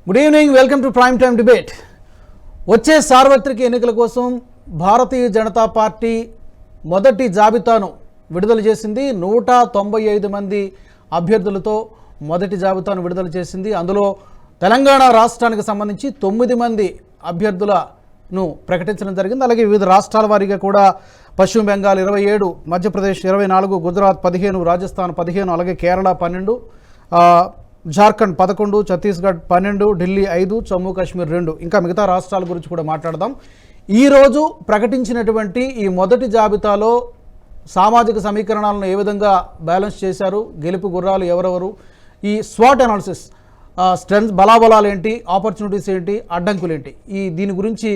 Good evening, welcome to prime time debate. వచ్చే సార్వత్రిక ఎన్నికల కోసం భారతీయ జనతా పార్టీ మొదటి జాబితాను విడుదల చేసింది. 195 మంది అభ్యర్థులతో మొదటి జాబితాను విడుదల చేసింది. అందులో తెలంగాణ రాష్ట్రానికి సంబంధించి 9 మంది అభ్యర్థులను ప్రకటించడం జరిగింది. అలాగే వివిధ రాష్ట్రాల వారీగా కూడా పశ్చిమ బెంగాల్ 27, మధ్యప్రదేశ్ 24, గుజరాత్ 15, రాజస్థాన్ 15, అలాగే కేరళ 12, జార్ఖండ్ 11, ఛత్తీస్గఢ్ 12, ఢిల్లీ 5, జమ్మూ కాశ్మీర్ 2, ఇంకా మిగతా రాష్ట్రాల గురించి కూడా మాట్లాడదాం. ఈరోజు ప్రకటించినటువంటి ఈ మొదటి జాబితాలో సామాజిక సమీకరణాలను ఏ విధంగా బ్యాలెన్స్ చేశారు, గెలుపు గుర్రాలు ఎవరెవరు, ఈ స్వాట్ అనాలిసిస్, స్ట్రెంగ్త్, బలాబలాలు ఏంటి, ఆపర్చునిటీస్ ఏంటి, అడ్డంకులు ఏంటి, దీని గురించి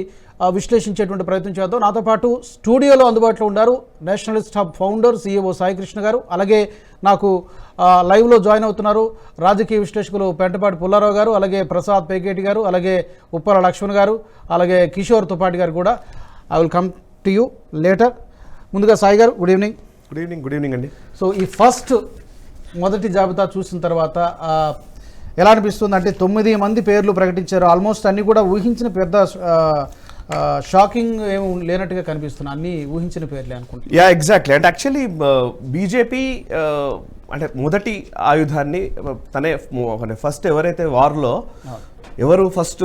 విశ్లేషించేటువంటి ప్రయత్నం చేద్దాం. నాతో పాటు స్టూడియోలో అందుబాటులో ఉన్నారు Nationalist hub founder CEO Saikrishna గారు. అలాగే నాకు లైవ్లో జాయిన్ అవుతున్నారు రాజకీయ విశ్లేషకులు పెంటపాటి పుల్లారావు గారు, అలాగే ప్రసాద్ పేకేటి గారు, అలాగే ఉప్పల లక్ష్మణ్ గారు, అలాగే కిషోర్ తుపాటి గారు కూడా. I will come to you later. ముందుగా సాయి గారు, గుడ్ ఈవినింగ్. గుడ్ ఈవినింగ్ అండి. సో ఈ ఫస్ట్ మొదటి జాబితా చూసిన తర్వాత ఎలా అనిపిస్తుంది అంటే 9 మంది పేర్లు ప్రకటించారు. ఆల్మోస్ట్ అన్నీ కూడా ఊహించిన, పెద్ద షాకింగ్ ఏమి లేనట్టుగా కనిపిస్తున్నాయి, అన్నీ ఊహించిన పేర్లే అనుకుంటున్నాను. Yeah, exactly. అంటే యాక్చువల్లీ బీజేపీ అంటే మొదటి ఆయుధాన్ని తనే ఫస్ట్ ఎవరైతే వార్లో ఎవరు ఫస్ట్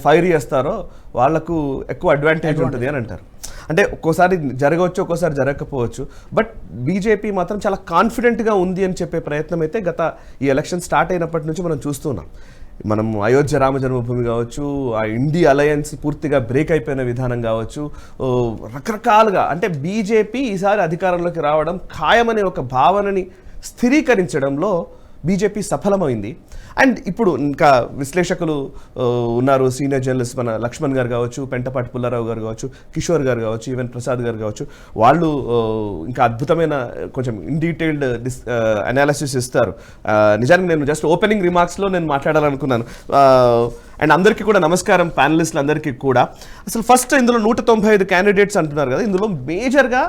ఫైర్ చేస్తారో వాళ్లకు ఎక్కువ అడ్వాంటేజ్ ఉంటుంది అని అంటారు. అంటే ఒక్కోసారి జరగవచ్చు, ఒక్కోసారి జరగకపోవచ్చు. బట్ బీజేపీ మాత్రం చాలా కాన్ఫిడెంట్గా ఉంది అని చెప్పే ప్రయత్నం అయితే గత ఈ ఎలక్షన్ స్టార్ట్ అయినప్పటి నుంచి మనం చూస్తున్నాం. మనం అయోధ్య రామ జన్మభూమి కావచ్చు, ఆ ఇండి అలయన్స్ పూర్తిగా బ్రేక్ అయిపోయిన విధానం కావచ్చు, రకరకాలుగా అంటే బీజేపీ ఈసారి అధికారంలోకి రావడం ఖాయమనే ఒక భావనని స్థిరీకరించడంలో బీజేపీ సఫలమైంది. అండ్ ఇప్పుడు ఇంకా విశ్లేషకులు ఉన్నారు, సీనియర్ జర్నలిస్ట్ మన లక్ష్మణ్ గారు కావచ్చు, పెంటపాటి పుల్లారావు గారు కావచ్చు, కిషోర్ గారు కావచ్చు, ఈవెన్ ప్రసాద్ గారు కావచ్చు, వాళ్ళు ఇంకా అద్భుతమైన కొంచెం ఇన్ డీటెయిల్డ్ అనాలిసిస్ ఇస్తారు. నిజానికి నేను జస్ట్ ఓపెనింగ్ రిమార్క్స్లో నేను మాట్లాడాలనుకున్నాను. అండ్ అందరికీ కూడా నమస్కారం, ప్యానలిస్టులు అందరికీ కూడా. అసలు ఫస్ట్ ఇందులో 195 క్యాండిడేట్స్ అంటున్నారు కదా, ఇందులో మేజర్గా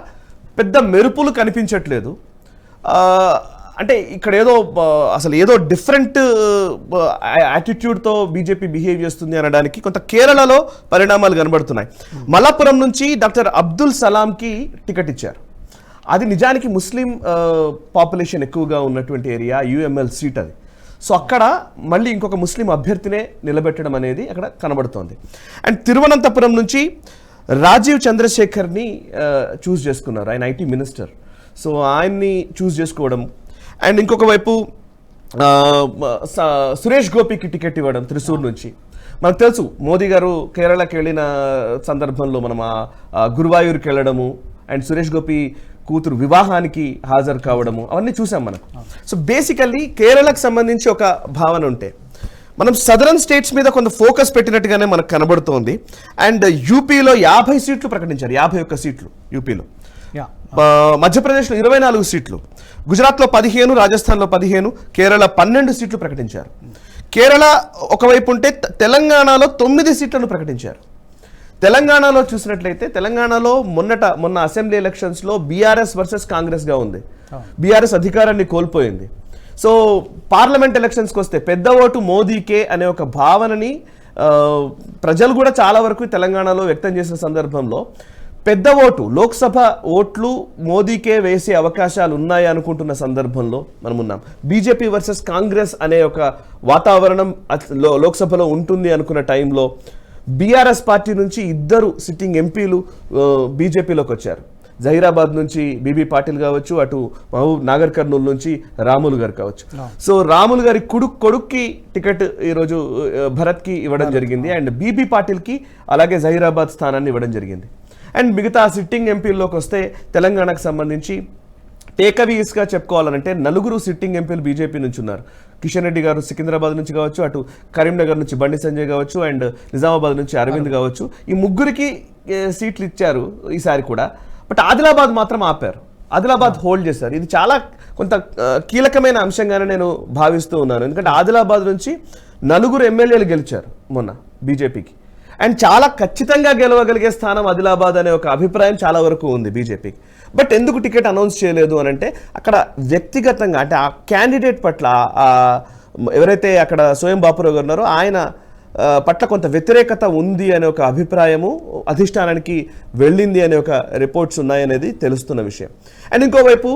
పెద్ద మెరుపులు కనిపించట్లేదు. అంటే ఇక్కడ అసలు ఏదో డిఫరెంట్ యాటిట్యూడ్తో బీజేపీ బిహేవ్ చేస్తుంది అనడానికి కొంత కేరళలో పరిణామాలు కనబడుతున్నాయి. మలప్పురం నుంచి డాక్టర్ అబ్దుల్ సలాంకి టికెట్ ఇచ్చారు. అది నిజానికి ముస్లిం పాపులేషన్ ఎక్కువగా ఉన్నటువంటి ఏరియా, UML సీట్ అది. సో అక్కడ మళ్ళీ ఇంకొక ముస్లిం అభ్యర్థినే నిలబెట్టడం అనేది అక్కడ కనబడుతోంది. అండ్ తిరువనంతపురం నుంచి రాజీవ్ చంద్రశేఖర్ని చూస్ చేసుకున్నారు. ఆయన IT మినిస్టర్. సో ఆయన్ని చూస్ చేసుకోవడం. అండ్ ఇంకొక వైపు సురేష్ గోపికి టికెట్ ఇవ్వడం త్రిశూర్ నుంచి. మనకు తెలుసు మోదీ గారు కేరళకి వెళ్ళిన సందర్భంలో మనం గురువాయూర్కి వెళ్ళడము, అండ్ సురేష్ గోపి కూతురు వివాహానికి హాజరు కావడము, అవన్నీ చూసాం మనం. సో బేసికల్లీ కేరళకు సంబంధించి ఒక భావన ఉంటే మనం సదరన్ స్టేట్స్ మీద కొంత ఫోకస్ పెట్టినట్టుగానే మనకు కనబడుతోంది. అండ్ యూపీలో 50 సీట్లు ప్రకటించారు, 51 సీట్లు యూపీలో. మధ్యప్రదేశ్లో 24 సీట్లు, గుజరాత్లో 15, రాజస్థాన్లో 15, కేరళ 12 సీట్లు ప్రకటించారు. కేరళ ఒకవైపు ఉంటే తెలంగాణలో 9 సీట్లను ప్రకటించారు. తెలంగాణలో చూసినట్లయితే తెలంగాణలో మొన్న అసెంబ్లీ ఎలక్షన్స్లో బీఆర్ఎస్ వర్సెస్ కాంగ్రెస్గా ఉంది. బీఆర్ఎస్ అధికారాన్ని కోల్పోయింది. సో పార్లమెంట్ ఎలక్షన్స్కి వస్తే పెద్ద ఓటు మోదీకే అనే ఒక భావనని ప్రజలు కూడా చాలా వరకు తెలంగాణలో వ్యక్తం చేసిన సందర్భంలో పెద్ద ఓటు, లోక్సభ ఓట్లు మోదీకే వేసే అవకాశాలు ఉన్నాయి అనుకుంటున్న సందర్భంలో మనం ఉన్నాం. బీజేపీ వర్సెస్ కాంగ్రెస్ అనే ఒక వాతావరణం లోక్సభలో ఉంటుంది అనుకున్న టైంలో బీఆర్ఎస్ పార్టీ నుంచి 2 సిట్టింగ్ ఎంపీలు బీజేపీలోకి వచ్చారు. జహీరాబాద్ నుంచి బీబీ పాటిల్ కావచ్చు, అటు మహబూబ్ నాగర్ కర్నూలు నుంచి రాములు గారు కావచ్చు. సో రాములు గారి కొడుక్కి టికెట్ ఈరోజు భరత్కి ఇవ్వడం జరిగింది. అండ్ బీబీ పాటిల్కి అలాగే జహీరాబాద్ స్థానాన్ని ఇవ్వడం జరిగింది. అండ్ మిగతా సిట్టింగ్ ఎంపీల్లోకి వస్తే తెలంగాణకు సంబంధించి టేకవీస్గా చెప్పుకోవాలంటే 4 సిట్టింగ్ ఎంపీలు బీజేపీ నుంచి ఉన్నారు. కిషన్ రెడ్డి గారు సికింద్రాబాద్ నుంచి కావచ్చు, అటు కరీంనగర్ నుంచి బండి సంజయ్ కావచ్చు, అండ్ నిజామాబాద్ నుంచి అరవింద్ కావచ్చు. ఈ ముగ్గురికి సీట్లు ఇచ్చారు ఈసారి కూడా. బట్ ఆదిలాబాద్ మాత్రం ఆపారు, ఆదిలాబాద్ హోల్డ్ చేశారు. ఇది చాలా కొంత కీలకమైన అంశంగానే నేను భావిస్తూ ఉన్నాను. ఎందుకంటే ఆదిలాబాద్ నుంచి 4 ఎమ్మెల్యేలు గెలిచారు మొన్న బీజేపీకి. అండ్ చాలా ఖచ్చితంగా గెలవగలిగే స్థానం ఆదిలాబాద్ అనే ఒక అభిప్రాయం చాలా వరకు ఉంది బీజేపీకి. బట్ ఎందుకు టికెట్ అనౌన్స్ చేయలేదు అని అంటే అక్కడ వ్యక్తిగతంగా అంటే ఆ క్యాండిడేట్ పట్ల ఎవరైతే అక్కడ సోయం బాపురావు గారు ఉన్నారో ఆయన పట్ల కొంత వ్యతిరేకత ఉంది అనే ఒక అభిప్రాయము అధిష్టానానికి వెళ్ళింది అనే ఒక రిపోర్ట్స్ ఉన్నాయనేది తెలుస్తున్న విషయం. అండ్ ఇంకోవైపు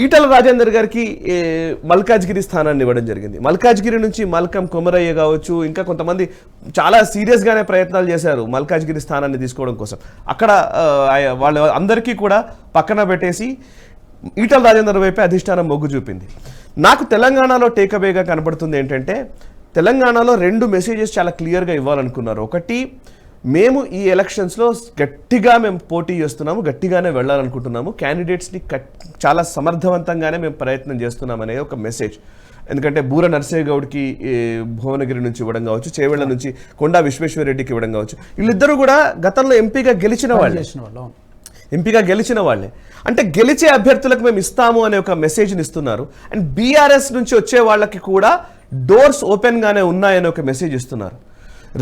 ఈటల రాజేందర్ గారికి మల్కాజ్గిరి స్థానాన్ని ఇవ్వడం జరిగింది. మల్కాజ్గిరి నుంచి మల్కం కొమరయ్య కావచ్చు, ఇంకా కొంతమంది చాలా సీరియస్గానే ప్రయత్నాలు చేశారు మల్కాజ్గిరి స్థానాన్ని తీసుకోవడం కోసం. అక్కడ వాళ్ళ అందరికీ కూడా పక్కన పెట్టేసి ఈటల రాజేందర్ వైపే అధిష్టానం మొగ్గు చూపింది. నాకు తెలంగాణలో టేకవేగా కనబడుతుంది ఏంటంటే, తెలంగాణలో 2 మెసేజెస్ చాలా క్లియర్గా ఇవ్వాలనుకున్నారు. ఒకటి, మేము ఈ ఎలక్షన్స్లో గట్టిగా మేము పోటీ చేస్తున్నాము, గట్టిగానే వెళ్ళాలనుకుంటున్నాము, క్యాండిడేట్స్ని చాలా సమర్థవంతంగానే మేము ప్రయత్నం చేస్తున్నామనే ఒక మెసేజ్. ఎందుకంటే బూర నర్సయ్య గౌడ్కి భువనగిరి నుంచి ఇవ్వడం కావచ్చు, చేవెళ్ల నుంచి కొండా విశ్వేశ్వరరెడ్డికి ఇవ్వడం కావచ్చు, వీళ్ళిద్దరూ కూడా గతంలో ఎంపీగా గెలిచిన వాళ్ళే. అంటే గెలిచే అభ్యర్థులకు మేము ఇస్తాము అనే ఒక మెసేజ్ని ఇస్తున్నారు. అండ్ బీఆర్ఎస్ నుంచి వచ్చే వాళ్ళకి కూడా డోర్స్ ఓపెన్గానే ఉన్నాయనే ఒక మెసేజ్ ఇస్తున్నారు.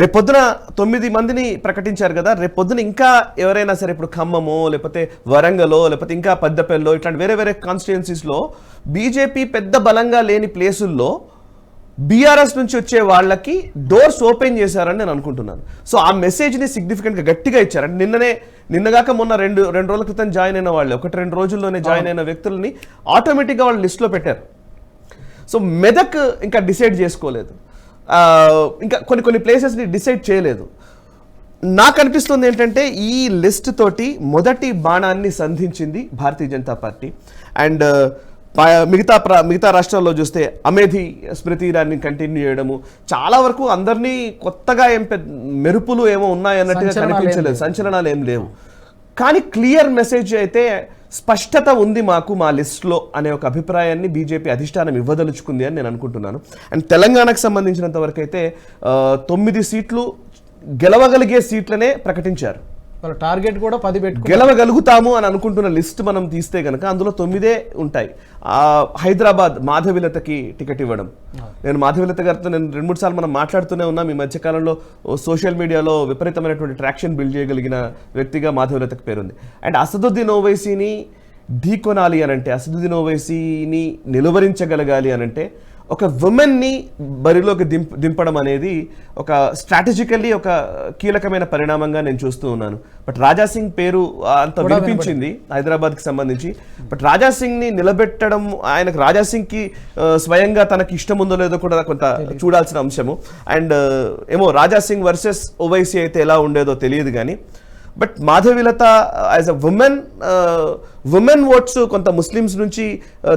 రేపొద్దున 9 మందిని ప్రకటించారు కదా, రేపొద్దున ఇంకా ఎవరైనా సరే, ఇప్పుడు ఖమ్మమో లేకపోతే వరంగలో లేకపోతే ఇంకా పెద్దపల్లిలో ఇట్లాంటి వేరే వేరే కాన్స్టిట్యుయెన్సీస్లో బీజేపీ పెద్ద బలంగా లేని ప్లేసుల్లో బీఆర్ఎస్ నుంచి వచ్చే వాళ్ళకి డోర్స్ ఓపెన్ చేశారని నేను అనుకుంటున్నాను. సో ఆ మెసేజ్ని సిగ్నిఫికెంట్గా గట్టిగా ఇచ్చారు. అంటే నిన్నగాక మొన్న రెండు రోజుల క్రితం జాయిన్ అయిన వాళ్ళు, 1-2 రోజుల్లోనే జాయిన్ అయిన వ్యక్తులని ఆటోమేటిక్గా వాళ్ళు లిస్ట్లో పెట్టారు. సో మెదక్ ఇంకా డిసైడ్ చేసుకోలేదు, ఇంకా కొన్ని ప్లేసెస్ని డిసైడ్ చేయలేదు. నాకు అనిపిస్తుంది ఏంటంటే ఈ లిస్ట్ తోటి మొదటి బాణాన్ని సంధించింది భారతీయ జనతా పార్టీ. అండ్ మిగతా రాష్ట్రాల్లో చూస్తే అమేధి స్మృతి ఇరానీ కంటిన్యూ చేయడము, చాలా వరకు అందరినీ కొత్తగా మెరుపులు ఏమో ఉన్నాయన్నట్టుగా కనిపించలేదు, సంచలనాలు ఏం లేవు. కానీ క్లియర్ మెసేజ్ అయితే స్పష్టత ఉంది మాకు మా లిస్ట్లో అనే ఒక అభిప్రాయాన్ని బీజేపీ అధిష్టానం ఇవ్వదలుచుకుంది అని నేను అనుకుంటున్నాను. అండ్ తెలంగాణకు సంబంధించినంత వరకు అయితే 9 సీట్లు గెలవగలిగే సీట్లనే ప్రకటించారు. టార్గెట్ కూడా 10 గెలవగలుగుతాము అని అనుకుంటున్న లిస్ట్ మనం తీస్తే కనుక అందులో 9 ఉంటాయి. హైదరాబాద్ మాధవిలతకి టికెట్ ఇవ్వడం. నేను మాధవిలత గారితో 2-3 సార్లు మనం మాట్లాడుతూనే ఉన్నాం. ఈ మధ్యకాలంలో సోషల్ మీడియాలో విపరీతమైనటువంటి ట్రాక్షన్ బిల్డ్ చేయగలిగిన వ్యక్తిగా మాధవిలతకి పేరుంది. అండ్ అసదుద్దీన్ ఓవైసీని ఢీకొనాలి అనంటే, అసదుద్దీన్ ఓవైసీని నిలువరించగలగాలి అనంటే ఒక ఉమెన్ని బరిలోకి దింపడం అనేది ఒక స్ట్రాటజికల్లీ ఒక కీలకమైన పరిణామంగా నేను చూస్తూ ఉన్నాను. బట్ రాజాసింగ్ పేరు అంత వినిపించింది హైదరాబాద్కి సంబంధించి. బట్ రాజాసింగ్ని నిలబెట్టడం, ఆయనకు రాజాసింగ్కి స్వయంగా తనకి ఇష్టం ఉందో లేదో కూడా కొంత చూడాల్సిన అంశము. అండ్ ఏమో రాజాసింగ్ వర్సెస్ ఓవైసీ అయితే ఎలా ఉండేదో తెలియదు కానీ, but Madhavilatha as a women votes కొంత ముస్లిమ్స్ నుంచి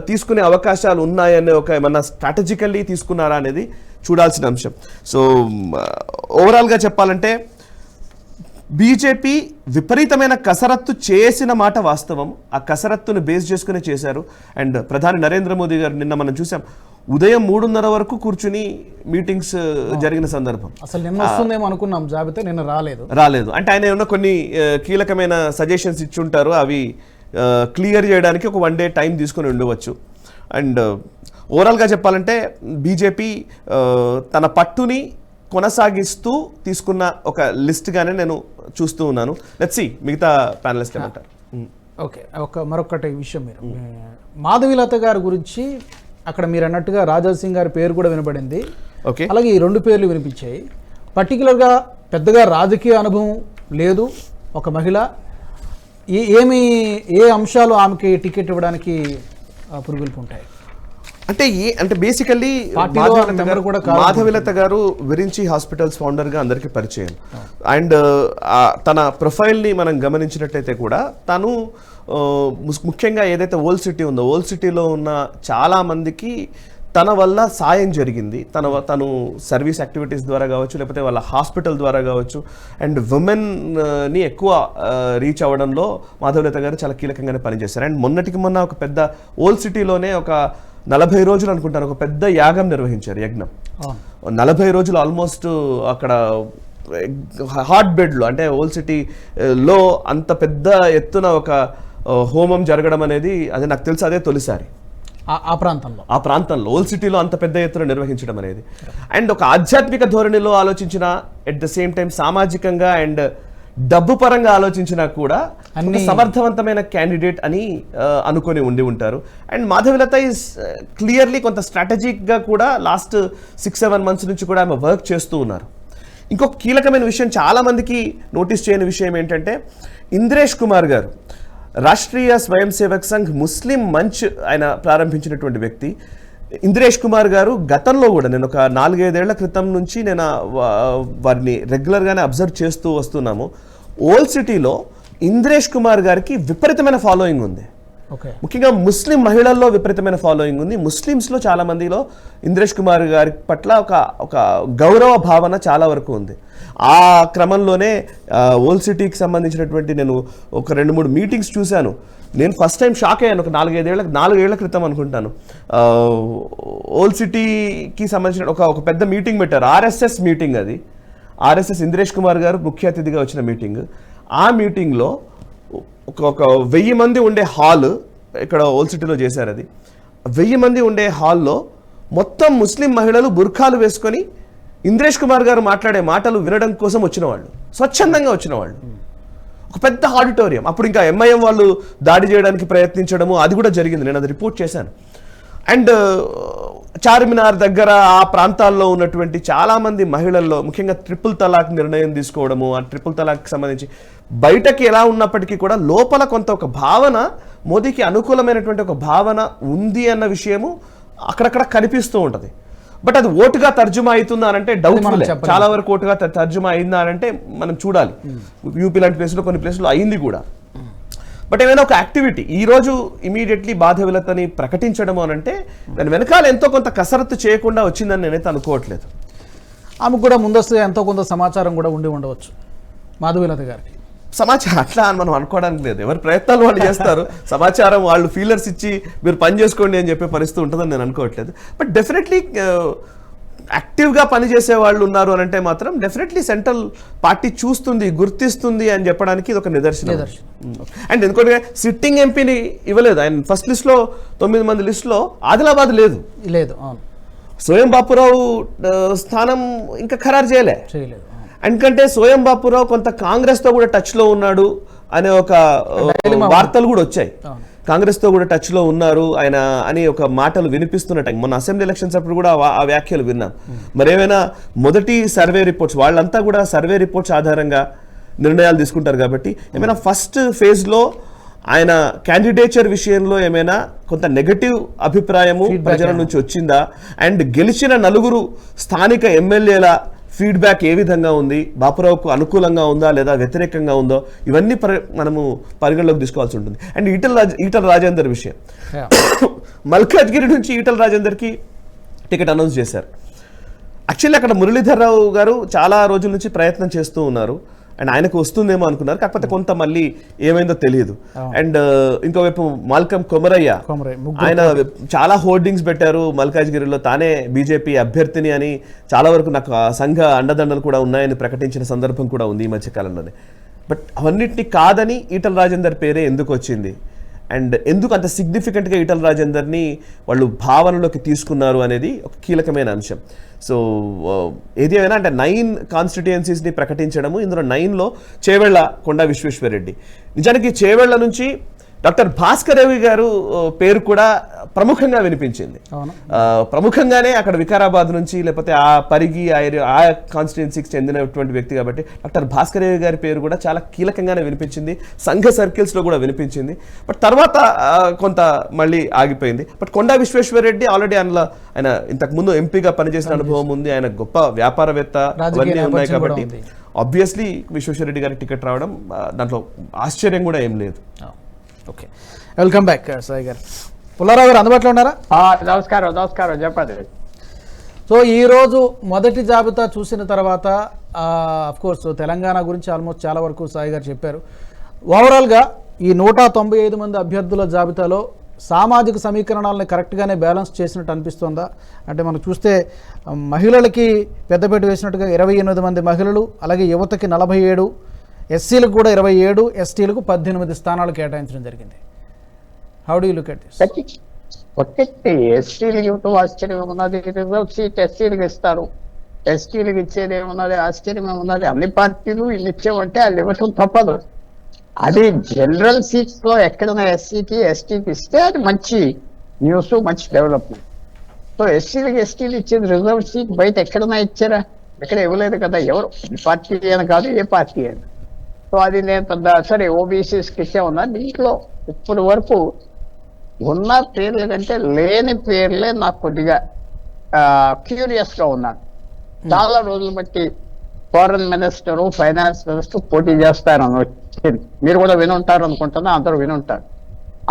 తీసుకునే అవకాశాలు ఉన్నాయనే ఒక ఏమన్నా స్ట్రాటజికల్లీ తీసుకున్నారా అనేది చూడాల్సిన అంశం. సో ఓవరాల్గా చెప్పాలంటే బీజేపీ విపరీతమైన కసరత్తు చేసిన మాట వాస్తవం. ఆ కసరత్తును బేస్ చేసుకునే చేశారు. అండ్ ప్రధాని నరేంద్ర మోదీ గారు నిన్న మనం చూసాం, ఉదయం 3:30 వరకు కూర్చుని మీటింగ్స్ జరిగిన సందర్భం. అసలు నిన్న వస్తుందేమో అనుకున్నాం జాబితా, నిన్న రాలేదు. అంటే ఆయన ఏమన్నా కొన్ని కీలకమైన సజెషన్స్ ఇచ్చుంటారు, అవి క్లియర్ చేయడానికి ఒక 1 డే టైం తీసుకొని ఉండవచ్చు. అండ్ ఓవరాల్గా చెప్పాలంటే బీజేపీ తన పట్టుని కొనసాగిస్తూ తీసుకున్న ఒక లిస్ట్గానే నేను చూస్తూ ఉన్నాను. లెట్స్ సీ మిగతా ప్యానలిస్ట్ ఏమంటారు. ఓకే, మరొకటి విషయం, మీరు మాధవిలత గారి గురించి అక్కడ మీరు అన్నట్టుగా రాజాసింగ్ గారి పేరు కూడా వినబడింది. ఓకే, అలాగే ఈ 2 పేర్లు వినిపించాయి. పర్టికులర్గా పెద్దగా రాజకీయ అనుభవం లేదు ఒక మహిళ. ఏ అంశాలు ఆమెకి టికెట్ ఇవ్వడానికి పురుగులు ఉంటాయి? అంటే బేసికల్లీ మాధవిలత గారు విరించి హాస్పిటల్స్ ఫౌండర్గా అందరికీ పరిచయం. అండ్ తన ప్రొఫైల్ని మనం గమనించినట్టయితే కూడా తను ముఖ్యంగా ఏదైతే ఓల్డ్ సిటీ ఉందో, ఓల్డ్ సిటీలో ఉన్న చాలా మందికి తన వల్ల సాయం జరిగింది. తను సర్వీస్ యాక్టివిటీస్ ద్వారా కావచ్చు, లేకపోతే వాళ్ళ హాస్పిటల్ ద్వారా కావచ్చు, అండ్ ఉమెన్ని ఎక్కువ రీచ్ అవ్వడంలో మాధవిలత గారు చాలా కీలకంగానే పనిచేశారు. అండ్ మొన్నటికి మొన్న ఒక పెద్ద ఓల్డ్ సిటీలోనే ఒక 40 రోజులు అనుకుంటాను ఒక పెద్ద యాగం నిర్వహించారు. యజ్ఞం 40 రోజులు ఆల్మోస్ట్ అక్కడ హాట్ బెడ్లో, అంటే ఓల్డ్ సిటీలో అంత పెద్ద ఎత్తున ఒక హోమం జరగడం అనేది అది నాకు తెలుసు అదే తొలిసారి ఆ ప్రాంతంలో ఓల్డ్ సిటీలో అంత పెద్ద ఎత్తున నిర్వహించడం అనేది. అండ్ ఒక ఆధ్యాత్మిక ధోరణిలో ఆలోచించిన, ఎట్ ద సేమ్ టైం సామాజికంగా అండ్ డబ్బు పరంగా ఆలోచించినా కూడా ఒక సమర్థవంతమైన క్యాండిడేట్ అని అనుకొని ఉంటారు. అండ్ మాధవిలత ఈస్ క్లియర్లీ కొంత స్ట్రాటజిక్గా కూడా లాస్ట్ 6-7 months నుంచి కూడా ఆమె వర్క్ చేస్తూ ఉన్నారు. ఇంకొక కీలకమైన విషయం, చాలా మందికి నోటీస్ చేయని విషయం ఏంటంటే, ఇంద్రేష్ కుమార్ గారు రాష్ట్రీయ స్వయం సేవక్ సంఘ్ ముస్లిం మంచ్ ఆయన ప్రారంభించినటువంటి వ్యక్తి. ఇంద్రేష్ కుమార్ గారు గతంలో కూడా నేను ఒక 4-5 ఏళ్ల క్రితం నుంచి నేను వారిని రెగ్యులర్గానే అబ్జర్వ్ చేస్తూ వస్తున్నాము. ఓల్డ్ సిటీలో ఇంద్రేష్ కుమార్ గారికి విపరీతమైన ఫాలోయింగ్ ఉంది. ముఖ్యంగా ముస్లిం మహిళల్లో విపరీతమైన ఫాలోయింగ్ ఉంది. ముస్లిమ్స్లో చాలా మందిలో ఇంద్రేష్ కుమార్ గారి పట్ల ఒక గౌరవ భావన చాలా వరకు ఉంది. ఆ క్రమంలోనే ఓల్డ్ సిటీకి సంబంధించినటువంటి నేను ఒక 2-3 మీటింగ్స్ చూశాను. నేను ఫస్ట్ టైం షాక్ అయ్యాను. ఒక 4 ఏళ్ల క్రితం అనుకుంటాను, ఓల్డ్ సిటీకి సంబంధించిన ఒక పెద్ద మీటింగ్ పెట్టారు, ఆర్ఎస్ఎస్ మీటింగ్. అది ఆర్ఎస్ఎస్ ఇంద్రేష్ కుమార్ గారు ముఖ్య అతిథిగా వచ్చిన మీటింగ్. ఆ మీటింగ్లో ఒక 1000 మంది ఉండే హాల్ ఇక్కడ ఓల్డ్ సిటీలో చేశారు. అది 1000 మంది ఉండే హాల్లో మొత్తం ముస్లిం మహిళలు బుర్ఖాలు వేసుకొని ఇంద్రేష్ కుమార్ గారు మాట్లాడే మాటలు వినడం కోసం వచ్చిన వాళ్ళు, స్వచ్ఛందంగా వచ్చిన వాళ్ళు. ఒక పెద్ద ఆడిటోరియం. అప్పుడు ఇంకా ఎంఐఎం వాళ్ళు దాడి చేయడానికి ప్రయత్నించడము అది కూడా జరిగింది, నేను అది రిపోర్ట్ చేశాను. అండ్ చార్మినార్ దగ్గర ఆ ప్రాంతాల్లో ఉన్నటువంటి చాలామంది మహిళల్లో ముఖ్యంగా ట్రిపుల్ తలాక్ నిర్ణయం తీసుకోవడము, ఆ ట్రిపుల్ తలాక్కి సంబంధించి బయటకి ఎలా ఉన్నప్పటికీ కూడా లోపల కొంత ఒక భావన, మోదీకి అనుకూలమైనటువంటి ఒక భావన ఉంది అన్న విషయము అక్కడక్కడ కనిపిస్తూ ఉంటుంది. బట్ అది ఓటుగా తర్జుమా అవుతుందా అంటే డౌట్ఫుల్. చాలా వరకు ఓటుగా తర్జుమా అయిందా అంటే మనం చూడాలి. యూపీ లాంటి ప్లేస్లో కొన్ని ప్లేస్లో అయింది కూడా. బట్ ఏమైనా ఒక యాక్టివిటీ ఈరోజు ఇమీడియట్లీ బాధవిలతని ప్రకటించడం అని అంటే దాని వెనకాల ఎంతో కొంత కసరత్తు చేయకుండా వచ్చిందని నేనైతే అనుకోవట్లేదు. ఆమెకు కూడా ముందస్తు ఎంతో కొంత సమాచారం కూడా ఉండి ఉండవచ్చు మాధవిలత గారికి. సమాచారం అట్లా అని మనం అనుకోవడానికి లేదు. ఎవరి ప్రయత్నాలు వాళ్ళు చేస్తారు. సమాచారం వాళ్ళు ఫీలర్స్ ఇచ్చి మీరు పని చేసుకోండి అని చెప్పే పరిస్థితి ఉంటుందని నేను అనుకోవట్లేదు. బట్ డెఫినెట్లీ యాక్టివ్గా పనిచేసే వాళ్ళు ఉన్నారు అని అంటే మాత్రం డెఫినెట్లీ సెంట్రల్ పార్టీ చూస్తుంది, గుర్తిస్తుంది అని చెప్పడానికి ఇది ఒక నిదర్శనం. అండ్ ఎందుకంటే సిట్టింగ్ ఎంపీని ఇవ్వలేదు ఆయన. ఫస్ట్ లిస్ట్లో 9 మంది లిస్టులో ఆదిలాబాద్ లేదు. సోయం బాపురావు స్థానం ఇంకా ఖరారు చేయలేదు. ఎందుకంటే సోయం బాపురావు కొంత కాంగ్రెస్తో కూడా టచ్లో ఉన్నాడు అనే ఒక వార్తలు కూడా వచ్చాయి. కాంగ్రెస్తో కూడా టచ్లో ఉన్నారు ఆయన అని ఒక మాటలు వినిపిస్తున్నట్టు. మొన్న అసెంబ్లీ ఎలక్షన్స్ అప్పుడు కూడా ఆ వ్యాఖ్యలు విన్నాం. మరేమైనా మొదటి సర్వే రిపోర్ట్స్, వాళ్ళంతా కూడా సర్వే రిపోర్ట్స్ ఆధారంగా నిర్ణయాలు తీసుకుంటారు కాబట్టి ఏమైనా ఫస్ట్ ఫేజ్లో ఆయన క్యాండిడేచర్ విషయంలో ఏమైనా కొంత నెగటివ్ అభిప్రాయము ప్రజల నుంచి వచ్చిందా, అండ్ గెలిచిన 4 స్థానిక ఎమ్మెల్యేల ఫీడ్బ్యాక్ ఏ విధంగా ఉంది, బాపురావుకు అనుకూలంగా ఉందా లేదా వ్యతిరేకంగా ఉందో, ఇవన్నీ మనము పరిగణలోకి తీసుకోవాల్సి ఉంటుంది. అండ్ ఈటల రాజేందర్ విషయం, మల్కాజ్గిరి నుంచి ఈటల రాజేందర్కి టికెట్ అనౌన్స్ చేశారు. యాక్చువల్లీ అక్కడ మురళీధర్ రావు గారు చాలా రోజుల నుంచి ప్రయత్నం చేస్తూ ఉన్నారు. అండ్ ఆయనకు వస్తుందేమో అనుకున్నారు, కాకపోతే కొంత మళ్ళీ ఏమైందో తెలియదు. అండ్ ఇంకోవైపు మాల్కం కొమరయ్య, ఆయన చాలా హోర్డింగ్స్ పెట్టారు మల్కాజ్గిరిలో, తానే బీజేపీ అభ్యర్థిని అని. చాలా వరకు నాకు సంఘ అండదండలు కూడా ఉన్నాయని ప్రకటించిన సందర్భం కూడా ఉంది ఈ మధ్యకాలంలోనే. బట్ అవన్నిటినీ కాదని ఈటల రాజేందర్ పేరే ఎందుకు వచ్చింది, అండ్ ఎందుకు అంత సిగ్నిఫికెంట్గా ఈటల రాజేందర్ని వాళ్ళు భావనలోకి తీసుకున్నారు అనేది ఒక కీలకమైన అంశం. సో ఏది ఏమైనా అంటే 9 కాన్స్టిట్యుయెన్సీస్ని ప్రకటించడము, ఇందులో 9లో చేవెళ్ళ కొండా విశ్వేశ్వరరెడ్డి. నిజానికి చేవెళ్ళ నుంచి డాక్టర్ భాస్కర్ రావు గారు పేరు కూడా ప్రముఖంగా వినిపించింది. ప్రముఖంగానే అక్కడ వికారాబాద్ నుంచి లేకపోతే ఆ పరిగి ఆ కాన్స్టిట్యుయెన్సీకి చెందినటువంటి వ్యక్తి కాబట్టి డాక్టర్ భాస్కర్ రావు గారి పేరు కూడా చాలా కీలకంగానే వినిపించింది, సంఘ సర్కిల్స్లో కూడా వినిపించింది. బట్ తర్వాత కొంత మళ్ళీ ఆగిపోయింది. బట్ కొండా విశ్వేశ్వరరెడ్డి ఆల్రెడీ ఆయన ఇంతకుముందు ఎంపీగా పనిచేసిన అనుభవం ఉంది, ఆయన గొప్ప వ్యాపారవేత్త, అవన్నీ ఉన్నాయి కాబట్టి ఆబ్వియస్లీ విశ్వేశ్వరరెడ్డి గారికి టికెట్ రావడం దాంట్లో ఆశ్చర్యం కూడా ఏం లేదు. ఓకే, వెల్కమ్ బ్యాక్ సాయి గారు. పుల్లారావు గారు అందుబాటులో ఉన్నారా? నమస్కారం చెప్పండి. సో ఈరోజు మొదటి జాబితా చూసిన తర్వాత కోర్స్ తెలంగాణ గురించి ఆల్మోస్ట్ చాలా వరకు సాయి గారు చెప్పారు. ఓవరాల్గా ఈ 195 మంది అభ్యర్థుల జాబితాలో సామాజిక సమీకరణాలని కరెక్ట్గానే బ్యాలెన్స్ చేసినట్టు అనిపిస్తుందా? అంటే మనం చూస్తే మహిళలకి పెద్దపీట వేసినట్టుగా 28 మంది మహిళలు, అలాగే యువతకి 47, ఎస్సీలకు కూడా 27, ఎస్టీలకు 18 స్థానాలు కేటాయించడం జరిగింది. How do you look at this? ఒకటి ఎస్సీలకు ఇవ్వటం ఆశ్చర్యం ఉన్నది. రిజర్వ్ సీట్ ఎస్సీలకు ఇస్తారు, ఎస్టీలకు ఇచ్చేది ఏమున్నది, ఆశ్చర్యం ఏమున్నది? అన్ని పార్టీలు ఇల్లు ఇచ్చేవంటే వాళ్ళు ఇవ్వటం తప్పదు. అది జనరల్ సీట్స్ లో ఎక్కడైనా ఎస్సీకి ఎస్టీకి ఇస్తే అది మంచి న్యూస్, మంచి డెవలప్మెంట్. సో ఎస్సీలకు ఎస్టీలు ఇచ్చేది రిజర్వ్ సీట్ బయట ఎక్కడైనా ఇచ్చారా? ఎక్కడ ఇవ్వలేదు కదా. ఎవరు ఈ పార్టీ అని కాదు, ఏ పార్టీ అని. సో అది నేను పెద్ద సరే ఓబీసీస్కి ఇచ్చే ఉన్నా. దీంట్లో ఇప్పటి వరకు ఉన్న పేర్ల కంటే లేని పేర్లే నాకు కొద్దిగా క్యూరియస్ గా ఉన్నాను. చాలా రోజులు బట్టి ఫారెన్ మినిస్టర్, ఫైనాన్స్ మినిస్టర్ పోటీ చేస్తారని వచ్చింది. మీరు కూడా వినుంటారు అనుకుంటున్నా, అందరూ వినుంటారు.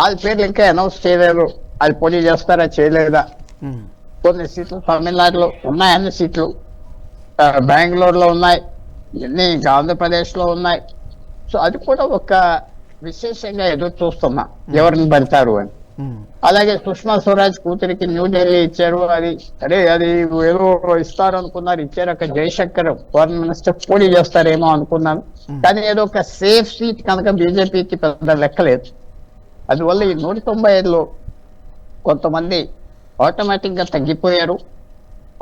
వాళ్ళ పేర్లు ఇంకా అనౌన్స్ చేయలేరు. వాళ్ళు పోటీ చేస్తారా చేయలేదా? కొన్ని సీట్లు తమిళనాడులో ఉన్నాయి, అన్ని సీట్లు బెంగళూరులో ఉన్నాయి, ఇన్ని ఇంకా ఆంధ్రప్రదేశ్లో ఉన్నాయి. సో అది కూడా ఒక విశేషంగా ఎదురు చూస్తున్నా ఎవరిని పెడతారు అని. అలాగే సుష్మా స్వరాజ్ కూతురికి న్యూఢిల్లీ ఇచ్చారు. అది అరే అది ఏదో ఇస్తారు అనుకున్నారు, ఇచ్చారు. అక్కడ జయశంకర్ ఫారెన్ మినిస్టర్ పోటీ చేస్తారేమో అనుకున్నాను. కానీ ఏదో ఒక సేఫ్ సీట్ కనుక బీజేపీకి పెద్ద లెక్కలేదు. అందువల్ల ఈ 195లో కొంతమంది ఆటోమేటిక్ గా తగ్గిపోయారు.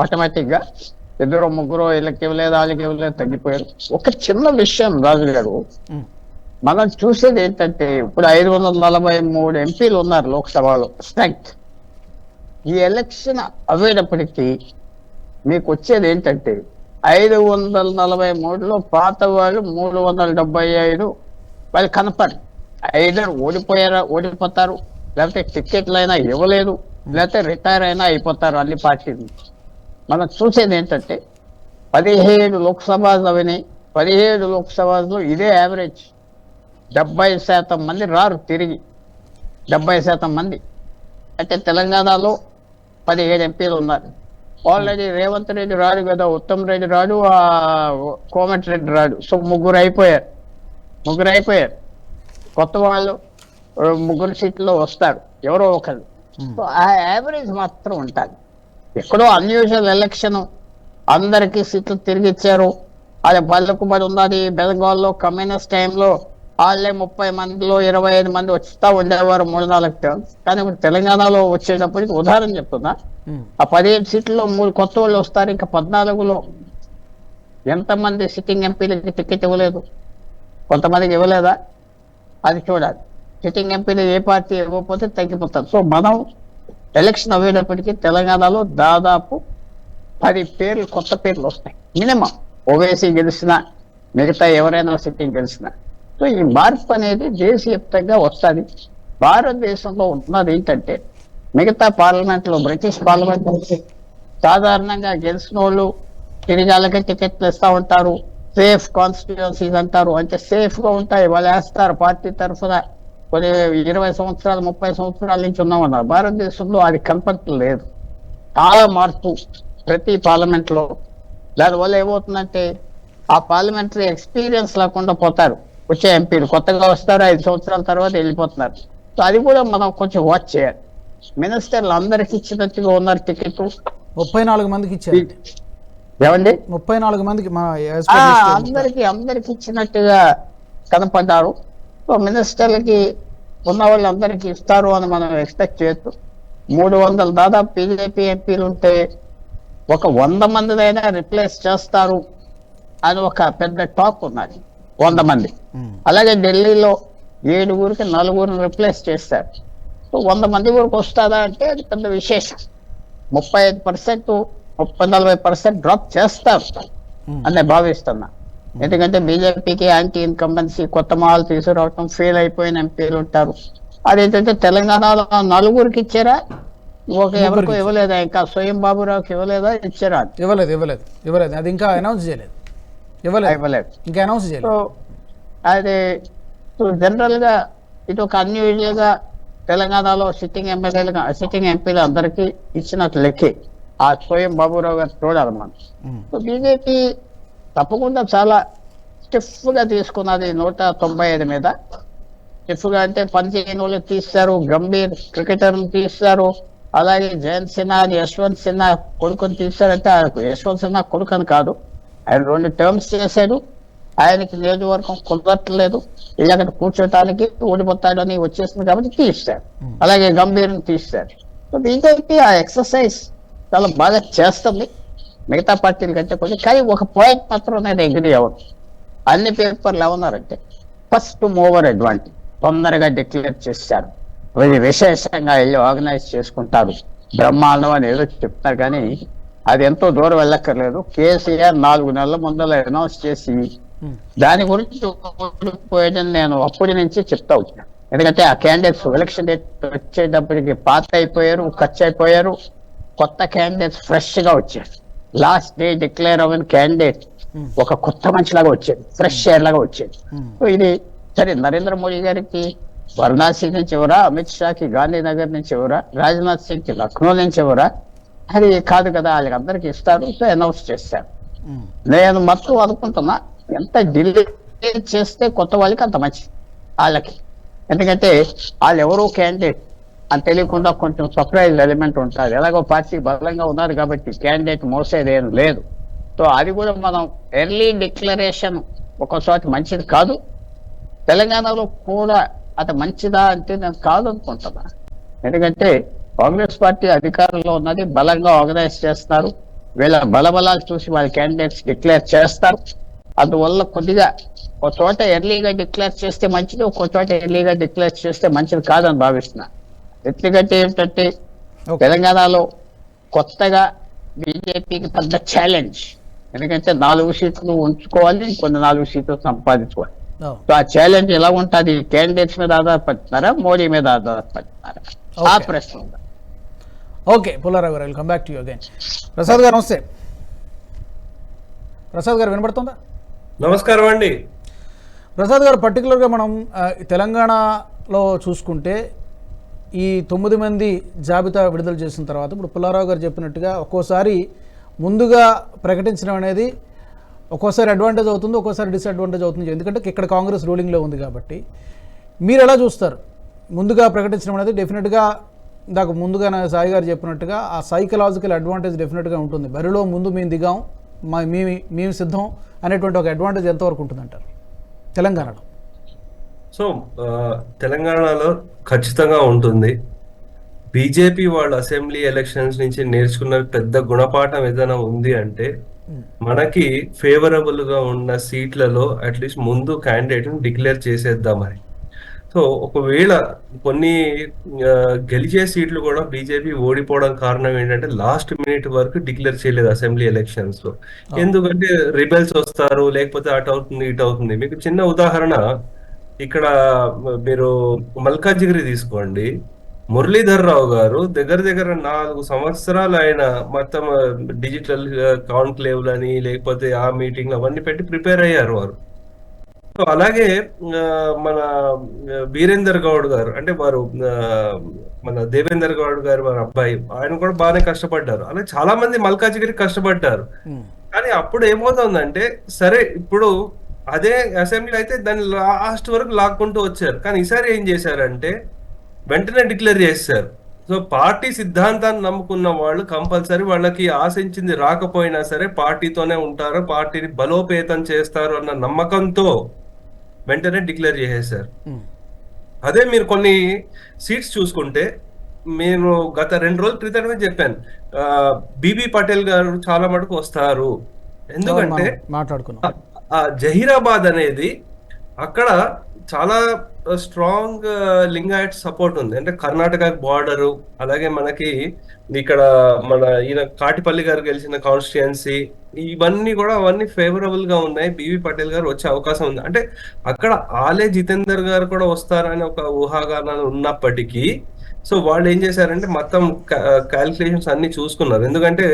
ఆటోమేటిక్ గా ఇద్దరు ముగ్గురు వీళ్ళకి ఇవ్వలేదు, వాళ్ళకి ఇవ్వలేదు, తగ్గిపోయారు. ఒక చిన్న విషయం రాజు గారు, మనం చూసేది ఏంటంటే ఇప్పుడు 543 ఎంపీలు ఉన్నారు లోక్సభలో స్ట్రెంగ్త్. ఈ ఎలక్షన్ అయ్యేటప్పటికీ మీకు వచ్చేది ఏంటంటే 543లో పాత వాళ్ళు 375 వాళ్ళు కనపడరు. ఐదర్ ఓడిపోతారు, లేకపోతే టికెట్లు అయినా ఇవ్వలేదు, లేకపోతే రిటైర్ అయినా అయిపోతారు అన్ని పార్టీలు. మనం చూసేది ఏంటంటే 17 లోక్సభలు అవినాయి. 17 లోక్సభలో ఇదే యావరేజ్. 70% మంది రారు తిరిగి. 70% మంది అంటే తెలంగాణలో 17 ఎంపీలు ఉన్నారు. ఆల్రెడీ రేవంత్ రెడ్డి రాడు కదా, ఉత్తమ్ రెడ్డి రాడు, కోమటి రెడ్డి రాడు. సో ముగ్గురు అయిపోయారు. కొత్త వాళ్ళు 3 సీట్లలో వస్తారు, ఎవరో ఒకరు. సో ఆ యావరేజ్ మాత్రం ఉంటుంది. ఎక్కడో అన్యూజువల్ ఎలక్షన్, అందరికీ సీట్లు తిరిగి ఇచ్చారు. అది పలుకుబడి ఉన్నది. బెంగాల్లో కమ్యూనిస్ట్ టైంలో వాళ్ళే 30 మందిలో 25 మంది వస్తా ఉండేవారు 3-4 టర్మ్స్. కానీ ఇప్పుడు తెలంగాణలో వచ్చేటప్పటికి ఉదాహరణ చెప్తున్నా, ఆ 15 సీట్లలో 3 కొత్త వాళ్ళు వస్తారు. ఇంకా 14లో ఎంతమంది సిట్టింగ్ ఎంపీలకి టికెట్ ఇవ్వలేదు? కొంతమందికి ఇవ్వలేదా? అది చూడాలి. సిట్టింగ్ ఎంపీలు ఏ పార్టీ ఇవ్వకపోతే తగ్గిపోతారు. సో మనం ఎలక్షన్ అయ్యేటప్పటికీ తెలంగాణలో దాదాపు 10 పేర్లు, కొత్త పేర్లు వస్తాయి మినిమం. ఓవైసీ గెలిచినా, మిగతా ఎవరైనా సిట్టింగ్ గెలిచినా. సో ఈ మార్పు అనేది దేశవ్యాప్తంగా వస్తుంది. భారతదేశంలో ఉన్నది ఏంటంటే మిగతా పార్లమెంట్లో, బ్రిటిష్ పార్లమెంట్ సాధారణంగా గెలిచిన వాళ్ళు తిరిగి వాళ్ళకి టికెట్లు ఇస్తూ ఉంటారు. సేఫ్ కాన్స్టిట్యుయెన్సీస్ అంటారు. అంటే సేఫ్ గా ఉంటాయి, వాళ్ళు వేస్తారు పార్టీ తరఫున. కొన్ని 20 సంవత్సరాలు 30 సంవత్సరాల నుంచి ఉన్నామన్నారు. భారతదేశంలో అది కనపడలేదు. చాలా మార్పు ప్రతి పార్లమెంట్ లో. దానివల్ల ఏమవుతుందంటే ఆ పార్లమెంటరీ ఎక్స్పీరియన్స్ లేకుండా పోతారు వచ్చే ఎంపీలు. కొత్తగా వస్తారు, 5 సంవత్సరాల తర్వాత వెళ్ళిపోతున్నారు. సో అది కూడా మనం కొంచెం వాచ్ చేయాలి. మినిస్టర్లు అందరికి ఇచ్చినట్టుగా ఉన్నారు టికెట్. 34 మందికి ఇచ్చారు. ఏమండి? 34 మందికి అందరికి ఇచ్చినట్టుగా కనపడ్డారు. సో మినిస్టర్లకి ఉన్న వాళ్ళందరికీ ఇస్తారు అని మనం ఎక్స్పెక్ట్ చేయొచ్చు. 300 దాదాపు బీజేపీ ఎంపీలు ఉంటే ఒక 100 మందిదైనా రిప్లేస్ చేస్తారు అని ఒక పెద్ద టాక్ ఉన్నది. 100 మంది. అలాగే ఢిల్లీలో 7గురికి 4 రిప్లేస్ చేస్తారు. సో 100 మంది వరకు వస్తుందా అంటే అది పెద్ద విశేషం. 35%, 30-40% డ్రాప్ చేస్తారు అని భావిస్తున్నా. ఎందుకంటే బీజేపీకి యాంటీ ఇన్కంబెన్సీ, కొత్త మాలు తీసుకురావటం, ఫెయిల్ అయిపోయిన ఎంపీలు ఉంటారు. అదేంటంటే తెలంగాణలో 4గురికి ఇచ్చారా, ఎవరికో ఇవ్వలేదా? ఇంకా స్వయం బాబురావుకి ఇవ్వలేదా? ఇచ్చారా? ఇవ్వలేదు. అది ఇంకా అనౌన్స్ చేయలేదు. ఇవ్వలేదు. ఇంకా అనౌన్స్ చేయలేదు. సో అది జనరల్ గా ఇది ఒక అన్యూజువల్ గా తెలంగాణలో సిట్టింగ్ ఎంపీలు అందరికీ ఇచ్చినట్టు లెక్కే. ఆ స్వయం బాబురావు గారు చూడాలన్నమాట. సో బీజేపీ తప్పకుండా చాలా స్టిఫ్ గా తీసుకున్నది 195 మీద. స్టిఫ్ గా అంటే పని చేయని వాళ్ళు తీస్తారు, గంభీర్ క్రికెటర్ని తీస్తారు. అలాగే జయంత్ సిన్హా, యశ్వంత్ సిన్హా కొడుకుని తీస్తారంటే యశ్వంత్ సిన్హా కొడుకు అని కాదు, ఆయన 2 టర్మ్స్ చేశాడు. ఆయనకి నియోజకవర్గం కుదరట్లేదు, ఇలాగ కూర్చోటానికి ఓడిపోతాడని వచ్చేసింది కాబట్టి తీస్తారు. అలాగే గంభీర్ని తీస్తారు. సో బీజేపీ ఆ ఎక్సర్సైజ్ చాలా బాగా చేస్తుంది. మిగతా పార్టీల కంటే కొంచెం, కానీ ఒక పాయింట్ మాత్రం నేను అగ్రీ అవ్వను. అన్ని పేపర్లు ఏమన్నారంటే ఫస్ట్ మూవర్ అడ్వాంటేజ్, తొందరగా డిక్లేర్ చేశారు, ఇది విశేషంగా వెళ్ళి ఆర్గనైజ్ చేసుకుంటారు బ్రహ్మాండం అని ఏదో చెప్తారు, కానీ అది ఎంతో దూరం వెళ్ళక్కర్లేదు. కేసీఆర్ 4 నెలల ముందర అనౌన్స్ చేసి దాని గురించి ఓడిపోయాడని నేను అప్పటి నుంచి చెప్తా వచ్చాను. ఎందుకంటే ఆ క్యాండిడేట్స్ ఎలక్షన్ డేట్ వచ్చేటప్పటికి పాత అయిపోయారు, ఖర్చు అయిపోయారు, కొత్త క్యాండిడేట్స్ ఫ్రెష్ గా వచ్చారు. లాస్ట్ డే డిక్లేర్ అవ్వని క్యాండిడేట్ ఒక కొత్త మనిషిలాగా వచ్చేది, ఫ్రెష్ ఎయిర్ లాగా వచ్చేది. సో ఇది సరే, నరేంద్ర మోడీ గారికి వారణాసి నుంచి ఎవరా, అమిత్ షాకి గాంధీనగర్ నుంచి ఎవరా, రాజ్నాథ్ సింగ్ కి లక్నో నుంచి ఎవరా, అది కాదు కదా, వాళ్ళకి అందరికి ఇస్తారు. సో అనౌన్స్ చేస్తారు. నేను మొత్తం అనుకుంటున్నా ఎంత డిలే చేస్తే కొత్త వాళ్ళకి అంత మంచిది వాళ్ళకి. ఎందుకంటే వాళ్ళు ఎవరో క్యాండిడేట్ అని తెలియకుండా కొంచెం సర్ప్రైజ్ ఎలిమెంట్ ఉంటుంది. ఎలాగో పార్టీ బలంగా ఉన్నారు కాబట్టి క్యాండిడేట్ మోసేది ఏం లేదు. సో అది కూడా మనం ఎర్లీ డిక్లరేషన్ ఒకసారి మంచిది కాదు. తెలంగాణలో కూడా అది మంచిదా అంటే నేను కాదు అనుకుంటున్నా. ఎందుకంటే కాంగ్రెస్ పార్టీ అధికారంలో ఉన్నది, బలంగా ఆర్గనైజ్ చేస్తున్నారు, వీళ్ళ బలబలాలు చూసి వాళ్ళ క్యాండిడేట్స్ డిక్లేర్ చేస్తారు. అందువల్ల కొద్దిగా ఒక చోట ఎర్లీగా డిక్లేర్ చేస్తే మంచిది, ఒక చోట ఎర్లీగా డిక్లేర్ చేస్తే మంచిది కాదని భావిస్తున్నా. ఎందుకంటే ఏంటంటే తెలంగాణలో కొత్తగా బీజేపీకి పెద్ద ఛాలెంజ్. ఎందుకంటే 4 సీట్లు ఉంచుకోవాలి, కొన్ని 4 సీట్లు సంపాదించుకోవాలి. సో ఆ ఛాలెంజ్ ఎలా ఉంటుంది? క్యాండిడేట్స్ మీద ఆధారపడుతున్నారా, మోడీ మీద ఆధారపడుతున్నారా, ఆ ప్రశ్న ఉంది. ఓకే పుల్లారావు గారు, welcome back to you again. Prasad గారు నమస్తే. ప్రసాద్ గారు వినపడుతుందా? నమస్కారం అండి. ప్రసాద్ గారు, పర్టికులర్గా మనం తెలంగాణలో చూసుకుంటే ఈ 9 మంది జాబితా విడుదల చేసిన తర్వాత ఇప్పుడు పుల్లారావు గారు చెప్పినట్టుగా ఒక్కోసారి ముందుగా ప్రకటించడం అనేది ఒక్కోసారి అడ్వాంటేజ్ అవుతుంది, ఒక్కోసారి డిసడ్వాంటేజ్ అవుతుంది. ఎందుకంటే ఇక్కడ కాంగ్రెస్ రూలింగ్లో ఉంది కాబట్టి. మీరు ఎలా చూస్తారు? ముందుగా ప్రకటించడం అనేది డెఫినెట్గా ఇందాక ముందుగా సాయి గారు చెప్పినట్టుగా ఆ సైకలాజికల్ అడ్వాంటేజ్ డెఫినెట్గా ఉంటుంది. బరిలో ముందు మేము దిగాం, మేము సిద్ధం అనేటువంటి ఒక అడ్వాంటేజ్ ఎంతవరకు ఉంటుందంటారు తెలంగాణలో? సో తెలంగాణలో ఖచ్చితంగా ఉంటుంది. బీజేపీ వాళ్ళు అసెంబ్లీ ఎలక్షన్స్ నుంచి నేర్చుకున్న పెద్ద గుణపాఠం ఏదైనా ఉంది అంటే, మనకి ఫేవరబుల్ గా ఉన్న సీట్లలో అట్లీస్ట్ ముందు క్యాండిడేట్ డిక్లేర్ చేసేద్దామని. సో ఒకవేళ కొన్ని గెలిచే సీట్లు కూడా బీజేపీ ఓడిపోవడం కారణం ఏంటంటే లాస్ట్ మినిట్ వరకు డిక్లేర్ చేయలేదు అసెంబ్లీ ఎలక్షన్స్ లో. ఎందుకంటే రిబెల్స్ వస్తారు, లేకపోతే అటు అవుతుంది ఇటు అవుతుంది. మీకు చిన్న ఉదాహరణ, ఇక్కడ మీరు మల్కాజిగిరి తీసుకోండి. మురళీధర్ రావు గారు దగ్గర దగ్గర 4 సంవత్సరాలు ఆయన మొత్తం డిజిటల్ కాన్క్లేవ్ అని లేకపోతే ఆ మీటింగ్ అవన్నీ పెట్టి ప్రిపేర్ అయ్యారు వారు. సో అలాగే మన వీరేందర్ గౌడ్ గారు, అంటే వారు మన దేవేందర్ గౌడ్ గారు వారి అబ్బాయి, ఆయన కూడా బాగానే కష్టపడ్డారు. అలాగే చాలా మంది మల్కాజిగిరి కష్టపడ్డారు. కానీ అప్పుడు ఏమవుతుందంటే, సరే ఇప్పుడు అదే అసెంబ్లీ అయితే దాన్ని లాస్ట్ వరకు లాక్కుంటూ వచ్చారు. కానీ ఈసారి ఏం చేశారంటే వెంటనే డిక్లేర్ చేశారు. సో పార్టీ సిద్ధాంతాన్ని నమ్ముకున్న వాళ్ళు కంపల్సరీ వాళ్ళకి ఆశించింది రాకపోయినా సరే పార్టీతోనే ఉంటారు, పార్టీని బలోపేతం చేస్తారు అన్న నమ్మకంతో వెంటనే డిక్లేర్ చేసేసారు. అదే మీరు కొన్ని సీట్స్ చూసుకుంటే, నేను గత 2 రోజుల క్రితమే చెప్పాను, బీబీ పటేల్ గారు చాలా మటుకు వస్తారు. ఎందుకంటే జహీరాబాద్ అనేది అక్కడ చాలా స్ట్రాంగ్ లింగాయట్ సపోర్ట్ ఉంది. అంటే కర్ణాటక బార్డరు, అలాగే మనకి ఇక్కడ మన ఈయన కాటిపల్లి గారు గెలిచిన కాన్స్టిట్యుయెన్సీ, ఇవన్నీ కూడా అవన్నీ ఫేవరబుల్ గా ఉన్నాయి. బీవీ పటేల్ గారు వచ్చే అవకాశం ఉంది. అంటే అక్కడ ఆలే జితేందర్ గారు కూడా వస్తారని ఒక ఊహాగానాలు ఉన్నప్పటికీ, సో వాళ్ళు ఏం చేశారంటే మొత్తం క్యాల్కులేషన్స్ అన్ని చూసుకున్నారు. ఎందుకంటే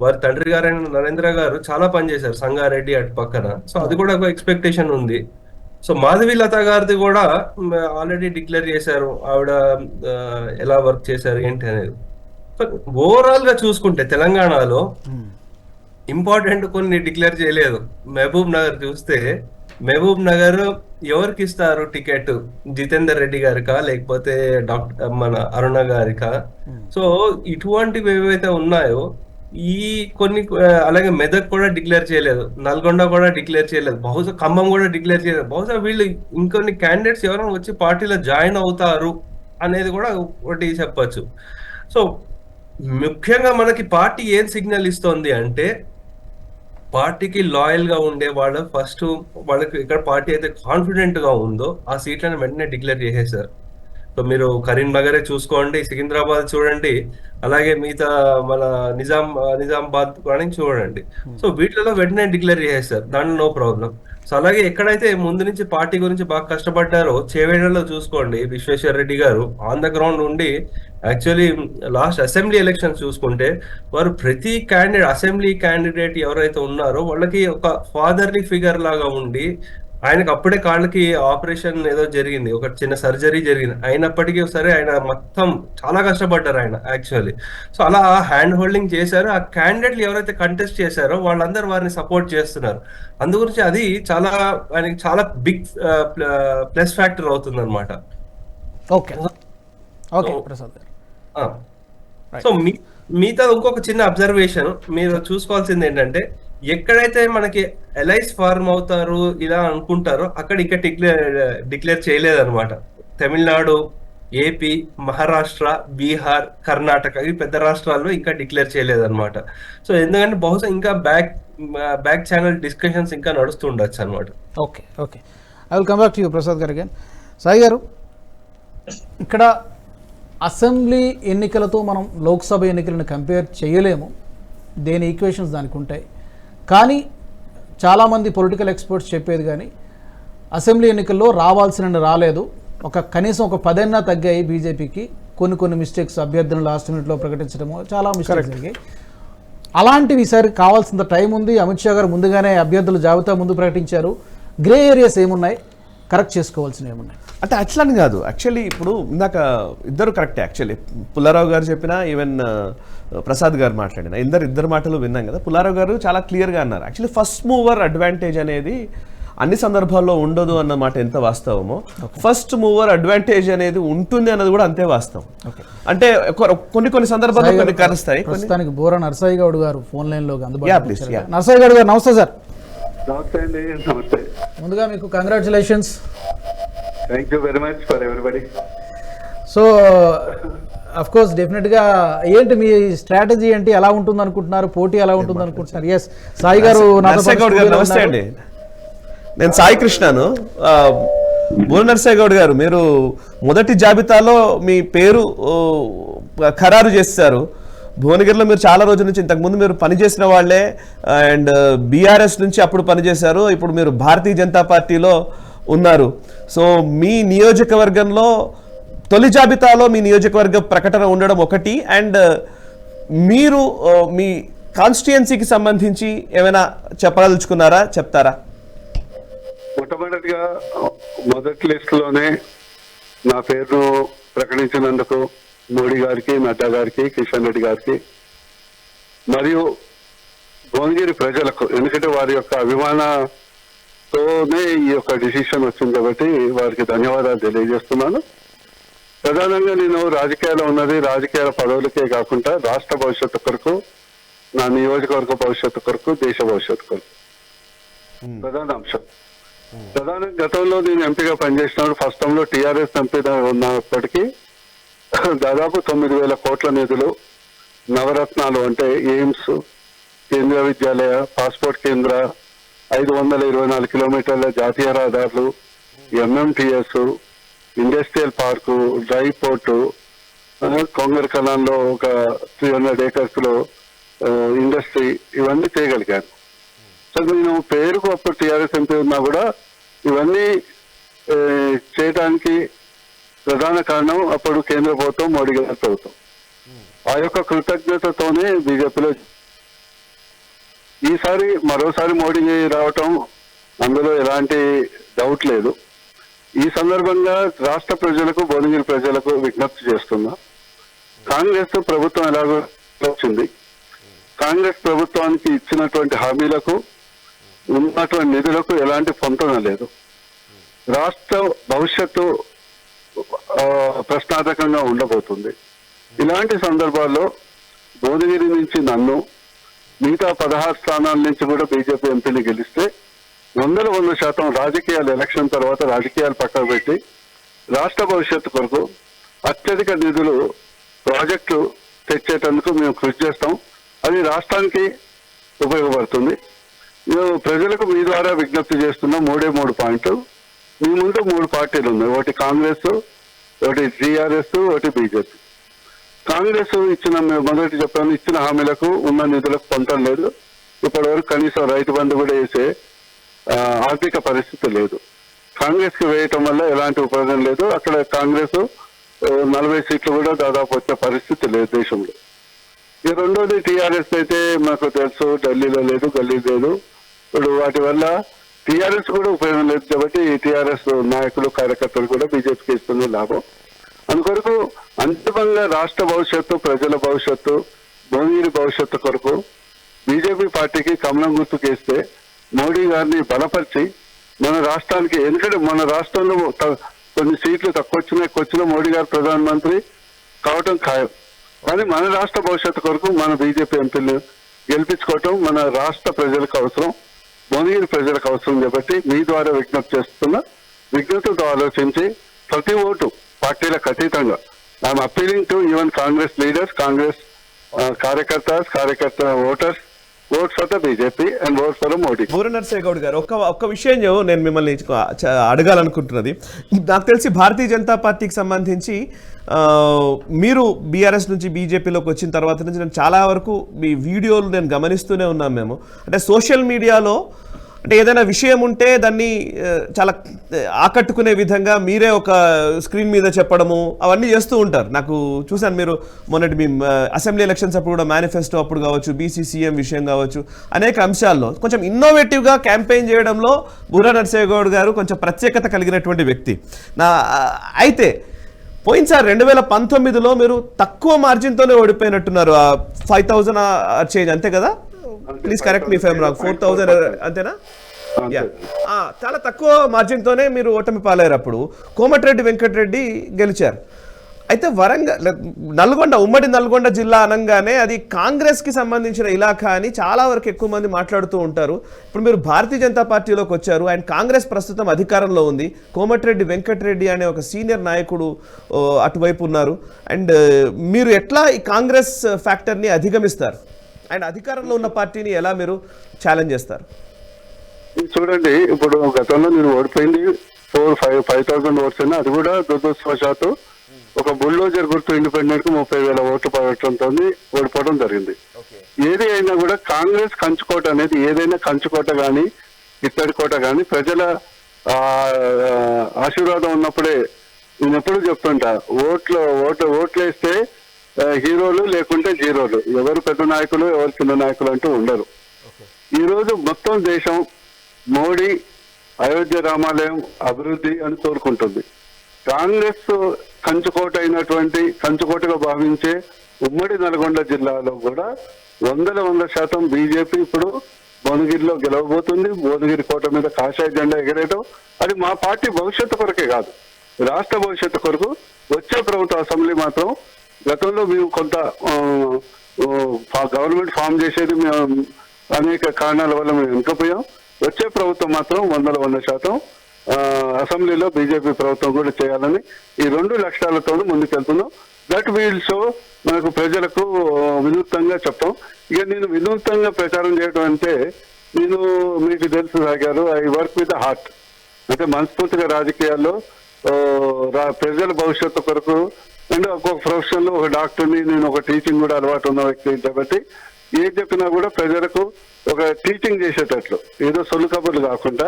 వారి తండ్రి గారైన నరేంద్ర గారు చాలా పనిచేశారు సంగారెడ్డి అటు పక్కన. సో అది కూడా ఒక ఎక్స్పెక్టేషన్ ఉంది. సో మాధవి లత గారిది కూడా ఆల్రెడీ డిక్లేర్ చేశారు, ఆవిడ ఎలా వర్క్ చేశారు ఏంటి అనేది. సో ఓవరాల్ గా చూసుకుంటే తెలంగాణలో ఇంపార్టెంట్ కొన్ని డిక్లేర్ చేయలేదు. మహబూబ్ నగర్ చూస్తే, మహబూబ్ నగర్ ఎవరికి ఇస్తారు టికెట్? జితేందర్ రెడ్డి గారికా లేకపోతే డాక్టర్ మన అరుణ గారికా? సో ఇటువంటివి ఏవైతే ఉన్నాయో ఈ కొన్ని, అలాగే మెదక్ కూడా డిక్లేర్ చేయలేదు, నల్గొండ కూడా డిక్లేర్ చేయలేదు, బహుశా ఖమ్మం కూడా డిక్లేర్ చేయలేదు. బహుశా వీళ్ళు ఇంకొన్ని క్యాండిడేట్స్ ఎవరైనా వచ్చి పార్టీలో జాయిన్ అవుతారు అనేది కూడా ఒకటి చెప్పచ్చు. సో ముఖ్యంగా మనకి పార్టీ ఏం సిగ్నల్ ఇస్తోంది అంటే, పార్టీకి లాయల్ గా ఉండే వాళ్ళు ఫస్ట్ వాళ్ళకి ఇక్కడ పార్టీ అయితే కాన్ఫిడెంట్ గా ఉందో ఆ సీట్లను వెంటనే డిక్లేర్ చేసేసారు. సో మీరు కరీంనగరే చూసుకోండి, సికింద్రాబాద్ చూడండి, అలాగే మిగతా మన నిజామాబాద్ కానీ చూడండి. సో వీటిలో వెంటనే డిక్లేర్ చేసేస్తారు, దాంట్లో నో ప్రాబ్లం. సో అలాగే ఎక్కడైతే ముందు నుంచి పార్టీ గురించి బాగా కష్టపడ్డారో చేవేళ్లలో చూసుకోండి, విశ్వేశ్వర రెడ్డి గారు ఆన్ ద గ్రౌండ్ ఉండి యాక్చువల్లీ లాస్ట్ అసెంబ్లీ ఎలక్షన్స్ చూసుకుంటే వారు ప్రతి అసెంబ్లీ క్యాండిడేట్ ఎవరైతే ఉన్నారో వాళ్ళకి ఒక ఫాదర్లీ ఫిగర్ లాగా ఉండి, ఆయనకు అప్పుడే కాళ్ళకి ఆపరేషన్ ఏదో జరిగింది, ఒక చిన్న సర్జరీ జరిగింది, అయినప్పటికీ సరే ఆయన మొత్తం చాలా కష్టపడ్డారు ఆయన యాక్చువల్లీ. సో అలా హ్యాండ్ హోల్డింగ్ చేశారు. ఆ క్యాండిడేట్లు ఎవరైతే కంటెస్ట్ చేశారో వాళ్ళందరూ వారిని సపోర్ట్ చేస్తున్నారు. అందుగురించి అది చాలా ఆయనకి చాలా బిగ్ ప్లస్ ఫ్యాక్టర్ అవుతుంది అనమాట. ఓకే ఓకే ప్రసాద్ గారు. సో మిగతా ఇంకొక చిన్న అబ్జర్వేషన్ మీరు చూసుకోవాల్సింది ఏంటంటే, ఎక్కడైతే మనకి ఎలైస్ ఫార్మ్ అవుతారు ఇలా అనుకుంటారో అక్కడ ఇంకా డిక్లేర్ చేయలేదు అనమాట. తమిళనాడు, ఏపీ, మహారాష్ట్ర, బీహార్, కర్ణాటక ఈ పెద్ద రాష్ట్రాల్లో ఇంకా డిక్లేర్ చేయలేదు అనమాట. సో ఎందుకంటే బహుశా ఇంకా బ్యాక్ ఛానల్ డిస్కషన్స్ ఇంకా నడుస్తుండొచ్చు అనమాట. Okay okay I will come back to you Prasad గారు అగైన్. సాయి గారు, ఇక్కడ అసెంబ్లీ ఎన్నికలతో మనం లోక్సభ ఎన్నికలను కంపేర్ చేయలేము, దేని ఈక్వేషన్స్ దానికి ఉంటాయి. కానీ చాలామంది పొలిటికల్ ఎక్స్పర్ట్స్ చెప్పేది కానీ అసెంబ్లీ ఎన్నికల్లో రావాల్సిన రాలేదు, కనీసం ఒక 10 తగ్గాయి బీజేపీకి, కొన్ని మిస్టేక్స్, అభ్యర్థులను లాస్ట్ మినిట్లో ప్రకటించడము, చాలా మిస్టేక్స్ జరిగాయి. అలాంటివి ఈసారి కావాల్సిన టైం ఉంది. అమిత్ షా గారు ముందుగానే అభ్యర్థుల జాబితా ముందు ప్రకటించారు. గ్రే ఏరియాస్ ఏమున్నాయి, కరెక్ట్ చేసుకోవాల్సినవి ఏమున్నాయి? అంటే అట్లని కాదు, యాక్చువల్లీ ఇప్పుడు ఇందాక ఇద్దరు కరెక్టే. యాక్చువల్లీ పుల్లారావు గారు చెప్పినా, ఈవెన్ ప్రసాద్ గారు మాట్లాడినా, ఇద్దరు మాటలు విన్నాం కదా. పుల్లారావు గారు చాలా క్లియర్గా అన్నారు, యాక్చువల్లీ ఫస్ట్ మూవర్ అడ్వాంటేజ్ అనేది అన్ని సందర్భాల్లో ఉండదు అన్నమాట ఎంత వాస్తవమో, ఫస్ట్ మూవర్ అడ్వాంటేజ్ అనేది ఉంటుంది అన్నది కూడా అంతే వాస్తవం. అంటే కొన్ని సందర్భాల్లో కొన్ని కలుస్తాయి. ప్రస్తుతానికి బోరా నర్సయ్య గౌడ్ గారు ఫోన్ లైన్ లో అందుబాటులో. నర్సయ్య గౌడ్ గారు నమస్తే సార్. నమస్తే అండి. నమస్తే. ముందుగా మీకు congratulations. Thank you very much for everybody. So of course డెఫినెట్గా ఏంటి మీ స్ట్రాటజీ ఏంటి, ఎలా ఉంటుంది అనుకుంటున్నారు, పోటీ ఎలా ఉంటుంది అనుకుంటున్నారు? ఎస్ సాయి గారు. నమస్తే అండి, నేను సాయి కృష్ణను. బోర నర్సయ్య గౌడ్ గారు, మీరు మొదటి జాబితాలో మీ పేరు ఖరారు చేస్తారు. భువనగిరిలో మీరు చాలా రోజుల నుంచి ఇంతకుముందు మీరు పనిచేసిన వాళ్ళే, అండ్ బీఆర్ఎస్ నుంచి అప్పుడు పనిచేశారు, ఇప్పుడు మీరు భారతీయ జనతా పార్టీలో ఉన్నారు. సో మీ నియోజకవర్గంలో తొలి జాబితాలో మీ నియోజకవర్గ ప్రకటన ఉండడం ఒకటి, అండ్ మీరు మీ కాన్స్టిట్యుయెన్సీకి సంబంధించి ఏమైనా చెప్పదలుచుకున్నారా, చెప్తారా? మొట్టమొదటిగా మొదటి లిస్టులోనే నా పేరును ప్రకటించినందుకు మోడీ గారికి, నడ్డా గారికి, కిషన్ రెడ్డి గారికి మరియు భువనగిరి ప్రజలకు, ఎందుకంటే వారి యొక్క అభిమానంతోనే ఈ యొక్క డిసిషన్ వచ్చింది కాబట్టి వారికి ధన్యవాదాలు తెలియజేస్తున్నాను. ప్రధానంగా నేను రాజకీయాల్లో ఉన్నది రాజకీయాల పదవులకే కాకుండా రాష్ట్ర భవిష్యత్తు కొరకు, నా నియోజకవర్గ భవిష్యత్తు కొరకు, దేశ భవిష్యత్తు కొరకు ప్రధాన అంశం. ప్రధానంగా గతంలో నేను ఎంపీగా పనిచేసినప్పుడు ఫస్ట్ టైంలో టీఆర్ఎస్ ఎంపీగా ఉన్నప్పటికీ దాదాపు 9,000 కోట్ల నిధులు, నవరత్నాలు అంటే ఎయిమ్స్, కేంద్రీయ విద్యాలయ, పాస్పోర్ట్ కేంద్ర, 524 కిలోమీటర్ల జాతీయ రహదారులు, MMTS, industrial park, dry port, కొంగర్ కలాన్లో ఒక 300 acres లో ఇండస్ట్రీ, ఇవన్నీ చేయగలిగాను. సో నేను పేరుకు అప్పుడు టీఆర్ఎస్ ఎంపీ ఉన్నా కూడా ఇవన్నీ చేయడానికి ప్రధాన కారణం అప్పుడు కేంద్ర ప్రభుత్వం, మోడీ గారి ప్రభుత్వం. ఆ యొక్క కృతజ్ఞతతోనే బీజేపీలో ఈసారి మరోసారి మోడీ రావటం, అందులో ఎలాంటి డౌట్ లేదు. ఈ సందర్భంగా రాష్ట్ర ప్రజలకు, భువనగిరి ప్రజలకు విజ్ఞప్తి చేస్తున్నా, కాంగ్రెస్ ప్రభుత్వం ఎలాగో వచ్చింది, కాంగ్రెస్ ప్రభుత్వానికి ఇచ్చినటువంటి హామీలకు, ఉన్నటువంటి నిధులకు ఎలాంటి పొంతన లేదు. రాష్ట్ర భవిష్యత్తు ప్రశ్నార్థకంగా ఉండబోతుంది. ఇలాంటి సందర్భాల్లో భువనగిరి నుంచి నన్ను, మిగతా 16 స్థానాల నుంచి కూడా బీజేపీ ఎంపీని గెలిస్తే 100% రాజకీయాలు, ఎలక్షన్ తర్వాత రాజకీయాలు పక్కన పెట్టి రాష్ట్ర భవిష్యత్తు కొరకు అత్యధిక నిధులు ప్రాజెక్టు తెచ్చేటందుకు మేము కృషి చేస్తాం. అది రాష్ట్రానికి ఉపయోగపడుతుంది. ప్రజలకు మీ ద్వారా విజ్ఞప్తి చేస్తున్న 3 పాయింట్లు. మీ ముందు 3 పార్టీలు ఉన్నాయి. ఒకటి కాంగ్రెస్, ఒకటి టీఆర్ఎస్, ఒకటి బీజేపీ. కాంగ్రెస్ ఇచ్చిన మొదటి చెప్పాను, ఇచ్చిన హామీలకు ఉన్న నిధులకు పొందడం లేదు. ఇప్పటి వరకు కనీసం రైతు బంధు కూడా వేసే ఆర్థిక పరిస్థితి లేదు. కాంగ్రెస్ కి వేయటం వల్ల ఎలాంటి ఉపయోగం లేదు. అక్కడ కాంగ్రెస్ 40 సీట్లు కూడా దాదాపు వచ్చే పరిస్థితి లేదు దేశంలో. ఈ రెండోది టీఆర్ఎస్ అయితే మాకు తెలుసు, ఢిల్లీలో లేదు, గల్లీ లేదు. ఇప్పుడు వాటి వల్ల టీఆర్ఎస్ కూడా ఉపయోగం లేదు కాబట్టి టీఆర్ఎస్ నాయకులు కార్యకర్తలు కూడా బీజేపీకి ఇస్తున్న లాభం. అందుకొరకు అంతిమంగా రాష్ట్ర భవిష్యత్తు, ప్రజల భవిష్యత్తు, భూమిని భవిష్యత్తు కొరకు బీజేపీ పార్టీకి కమలం గుర్తుకేస్తే మోడీ గారిని బలపరిచి మన రాష్ట్రానికి, ఎందుకంటే మన రాష్ట్రంలో కొన్ని సీట్లు తక్కువ వచ్చినా మోడీ గారు ప్రధానమంత్రి కావటం ఖాయం. కానీ మన రాష్ట్ర భవిష్యత్తు కొరకు మన బీజేపీ ఎంపీలు గెలిపించుకోవటం మన రాష్ట్ర ప్రజలకు అవసరం, భువనగిరి ప్రజలకు అవసరం. కాబట్టి మీ ద్వారా విజ్ఞప్తి చేస్తున్న విజ్ఞతతో ఆలోచించి ప్రతి ఓటు పార్టీలకు అతీతంగా I'm appealing to even Congress leaders, Congress కార్యకర్త voters, vote for the BJP and vote for Modi. బూర నరసయ్య గౌడ్ గారు, ఒక్క విషయం నేను మిమ్మల్ని అడగాలనుకుంటున్నది. నాకు తెలిసి భారతీయ జనతా పార్టీకి సంబంధించి మీరు బీఆర్ఎస్ నుంచి బీజేపీలోకి వచ్చిన తర్వాత నుంచి నేను చాలా వరకు మీ వీడియోలు నేను గమనిస్తూనే ఉన్నాం. మేము అంటే సోషల్ మీడియాలో అంటే ఏదైనా విషయం ఉంటే దాన్ని చాలా ఆకట్టుకునే విధంగా మీరే ఒక స్క్రీన్ మీద చెప్పడము అవన్నీ చేస్తూ ఉంటారు. నాకు చూశాను మీరు మొన్నటి మీ అసెంబ్లీ ఎలక్షన్స్ అప్పుడు కూడా మేనిఫెస్టో అప్పుడు కావచ్చు, బీసీసీఎం విషయం కావచ్చు, అనేక అంశాల్లో కొంచెం ఇన్నోవేటివ్గా క్యాంపెయిన్ చేయడంలో బూర నరసయ్య గౌడ్ గారు కొంచెం ప్రత్యేకత కలిగినటువంటి వ్యక్తి. అయితే పోయినసారి 2019లో మీరు తక్కువ మార్జిన్తోనే ఓడిపోయినట్టున్నారు. 5,000 చేంజ్ అంతే కదా? Please correct me fame wrong. 4,000 అంతేనా? చాలా తక్కువ మార్జిన్తోనే మీరు ఓటమి పాలయ్యారు. అప్పుడు కోమటిరెడ్డి వెంకటరెడ్డి గెలిచారు. అయితే నల్గొండ, ఉమ్మడి నల్గొండ జిల్లా అనగానే అది కాంగ్రెస్కి సంబంధించిన ఇలాఖా అని చాలా వరకు ఎక్కువ మంది మాట్లాడుతూ ఉంటారు. ఇప్పుడు మీరు భారతీయ జనతా పార్టీలోకి వచ్చారు అండ్ కాంగ్రెస్ ప్రస్తుతం అధికారంలో ఉంది. కోమటిరెడ్డి వెంకటరెడ్డి అనే ఒక సీనియర్ నాయకుడు అటువైపు ఉన్నారు. అండ్ మీరు ఎట్లా ఈ కాంగ్రెస్ ఫ్యాక్టర్ని అధిగమిస్తారు అండ్ అధికారంలో ఉన్న పార్టీని ఎలా మీరు ఛాలెంజ్ చేస్తారు? చూడండి, ఇప్పుడు గతంలో నేను ఓడిపోయింది 5,000 ఓట్స్ అయినా అది కూడా దురదృష్టవశాత్తు ఒక బుల్డోజర్ గుర్తు ఇండిపెండెంట్ కు 30,000 ఓట్లు పడటంతో ఓడిపోవడం జరిగింది. ఏది అయినా కూడా కాంగ్రెస్ కంచుకోట అనేది, ఏదైనా కంచుకోట కానీ ఇత్తడి కోట కానీ ప్రజల ఆశీర్వాదం ఉన్నప్పుడే. నేను ఎప్పుడు చెప్తుంటా, ఓట్లు వేస్తే హీరోలు లేకుంటే జీరోలు, ఎవరు పెద్ద నాయకులు ఎవరు చిన్న నాయకులు అంటూ ఉండరు. ఈ రోజు మొత్తం దేశం మోడీ అయోధ్య రామాలయం అభివృద్ధి అని కోరుకుంటుంది. కాంగ్రెస్ కంచుకోటగా భావించే ఉమ్మడి నల్గొండ జిల్లాలో కూడా 100% బీజేపీ ఇప్పుడు భువనగిరిలో గెలవబోతుంది. భువనగిరి కోట మీద కాషాయ జెండా ఎగరేయడం అది మా పార్టీ భవిష్యత్తు కొరకే కాదు, రాష్ట్ర భవిష్యత్తు కొరకు. వచ్చే ప్రభుత్వ అసెంబ్లీ మాత్రం గతంలో మేము కొంత గవర్నమెంట్ ఫామ్ చేసేది మేము అనేక కారణాల వల్ల మేము వెనుకపోయాం. వచ్చే ప్రభుత్వం మాత్రం 100% అసెంబ్లీలో బీజేపీ ప్రభుత్వం కూడా చేయాలని ఈ 2 లక్ష్యాలతో ముందుకెళ్తున్నాం. దట్ వీల్ షో మనకు ప్రజలకు వినూత్నంగా చెప్తాం. ఇక నేను వినూత్నంగా ప్రచారం చేయడం అంటే, నేను మీకు తెలుసు సాగారు, I work with the heart. అంటే మనస్ఫూర్తిగా రాజకీయాల్లో ప్రజల భవిష్యత్తు కొరకు అండ్ ఒక్కొక్క ప్రొఫెషన్ లో ఒక డాక్టర్ని, నేను ఒక టీచింగ్ కూడా అలవాటు ఉన్న వ్యక్తి కాబట్టి ఏం చెప్పినా కూడా ప్రజలకు ఒక టీచింగ్ చేసేటట్లు, ఏదో సొల్లు కబుర్లు కాకుండా,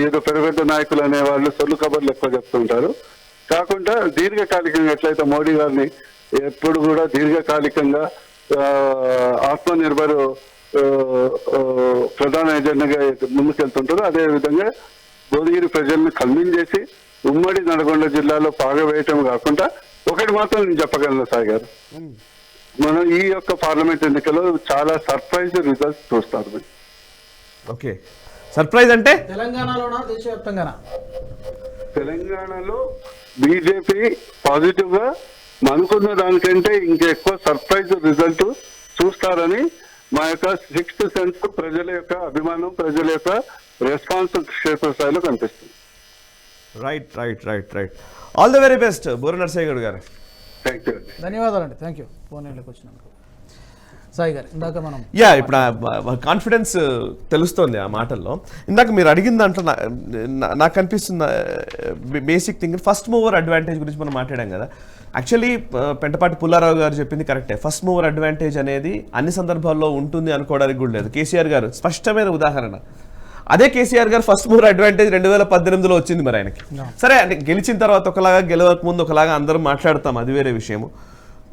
ఏదో పెద్ద నాయకులు అనేవాళ్ళు సొల్లు కబుర్లు ఎక్కువ చెప్తుంటారు కాకుండా దీర్ఘకాలికంగా ఎట్లయితే మోడీ గారిని ఎప్పుడు కూడా దీర్ఘకాలికంగా ఆత్మనిర్భర్ ప్రధాన ఎజెండాగా ముందుకెళ్తుంటారో అదే విధంగా భువనగిరి ప్రజలను కన్విన్స్ చేసి ఉమ్మడి నల్గొండ జిల్లాలో పాగవేయటం కాకుండా ఒకటి మాత్రం నేను చెప్పగలను సాయి గారు, మనం ఈ యొక్క పార్లమెంట్ ఎన్నికల్లో చాలా సర్ప్రైజ్ రిజల్ట్స్ చూస్తారు. ఓకే, సర్ప్రైజ్ అంటే తెలంగాణలో బీజేపీ పాజిటివ్ గా అనుకున్న దానికంటే ఇంకా ఎక్కువ సర్ప్రైజ్ రిజల్ట్ చూస్తారని మా యొక్క 6th సెన్స్ ప్రజల యొక్క అభిమానం, ప్రజల యొక్క రెస్పాన్స్ క్షేత్రస్థాయిలో కనిపిస్తుంది. Right. All the very best బూర నరసయ్య గౌడ్ గారు. Thank you. ధన్యవాదాలండి. థ్యాంక్ యూ ఫోన్ లైన్లోకి వచ్చినందుకు. సాయి గారు ఇందాక మనం ఇప్పుడు కాన్ఫిడెన్స్ తెలుస్తోంది ఆ మాటల్లో. ఇందాక మీరు అడిగిన దాంట్లో నాకు అనిపిస్తుంది basic thing first mover advantage గురించి మనం మాట్లాడాం కదా. యాక్చువల్లీ పెంటపాటి పుల్లారావు గారు చెప్పింది కరెక్టే. ఫస్ట్ మూవర్ అడ్వాంటేజ్ అనేది అన్ని సందర్భాల్లో ఉంటుంది అనుకోవడానికి కూడా లేదు. కేసీఆర్ గారు స్పష్టమైన ఉదాహరణ. అదే కేసీఆర్ గారు ఫస్ట్ మూవర్ అడ్వాంటేజ్ 2018లో వచ్చింది మరి ఆయనకి. సరే అంటే గెలిచిన తర్వాత ఒకలాగా, గెలవక ముందు ఒకలాగా అందరం మాట్లాడతాం, అది వేరే విషయము.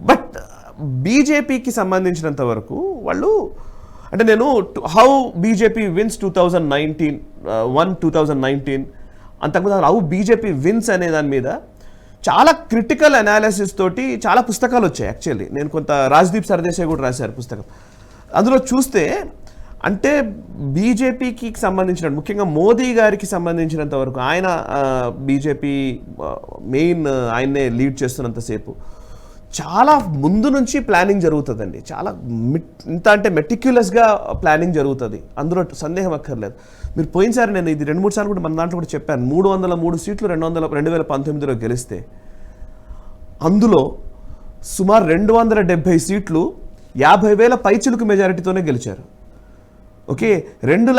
బట్ బీజేపీకి సంబంధించినంత వరకు వాళ్ళు అంటే నేను హౌ బీజేపీ విన్స్ 2019 అంతకుముందు హౌ బీజేపీ విన్స్ అనే దాని మీద చాలా క్రిటికల్ అనాలిసిస్ తోటి చాలా పుస్తకాలు వచ్చాయి. యాక్చువల్లీ నేను కొంత రాజ్దీప్ సర్దేశాయ్ కూడా రాశారు పుస్తకం. అందులో చూస్తే అంటే బీజేపీకి సంబంధించిన ముఖ్యంగా మోదీ గారికి సంబంధించినంత వరకు ఆయన బీజేపీ మెయిన్ ఆయన్నే లీడ్ చేస్తున్నంతసేపు చాలా ముందు నుంచి ప్లానింగ్ జరుగుతుందండి. చాలా ఇంత అంటే మెటిక్యులస్గా ప్లానింగ్ జరుగుతుంది, అందులో సందేహం అక్కర్లేదు. మీరు పోయినసారి నేను ఇది 2-3 సార్లు కూడా మన దాంట్లో కూడా చెప్పాను, 303 సీట్లు 2019లో గెలిస్తే అందులో సుమారు 270 సీట్లు 50,000 పైచిలుకు మెజారిటీతోనే గెలిచారు. ఓకే, 2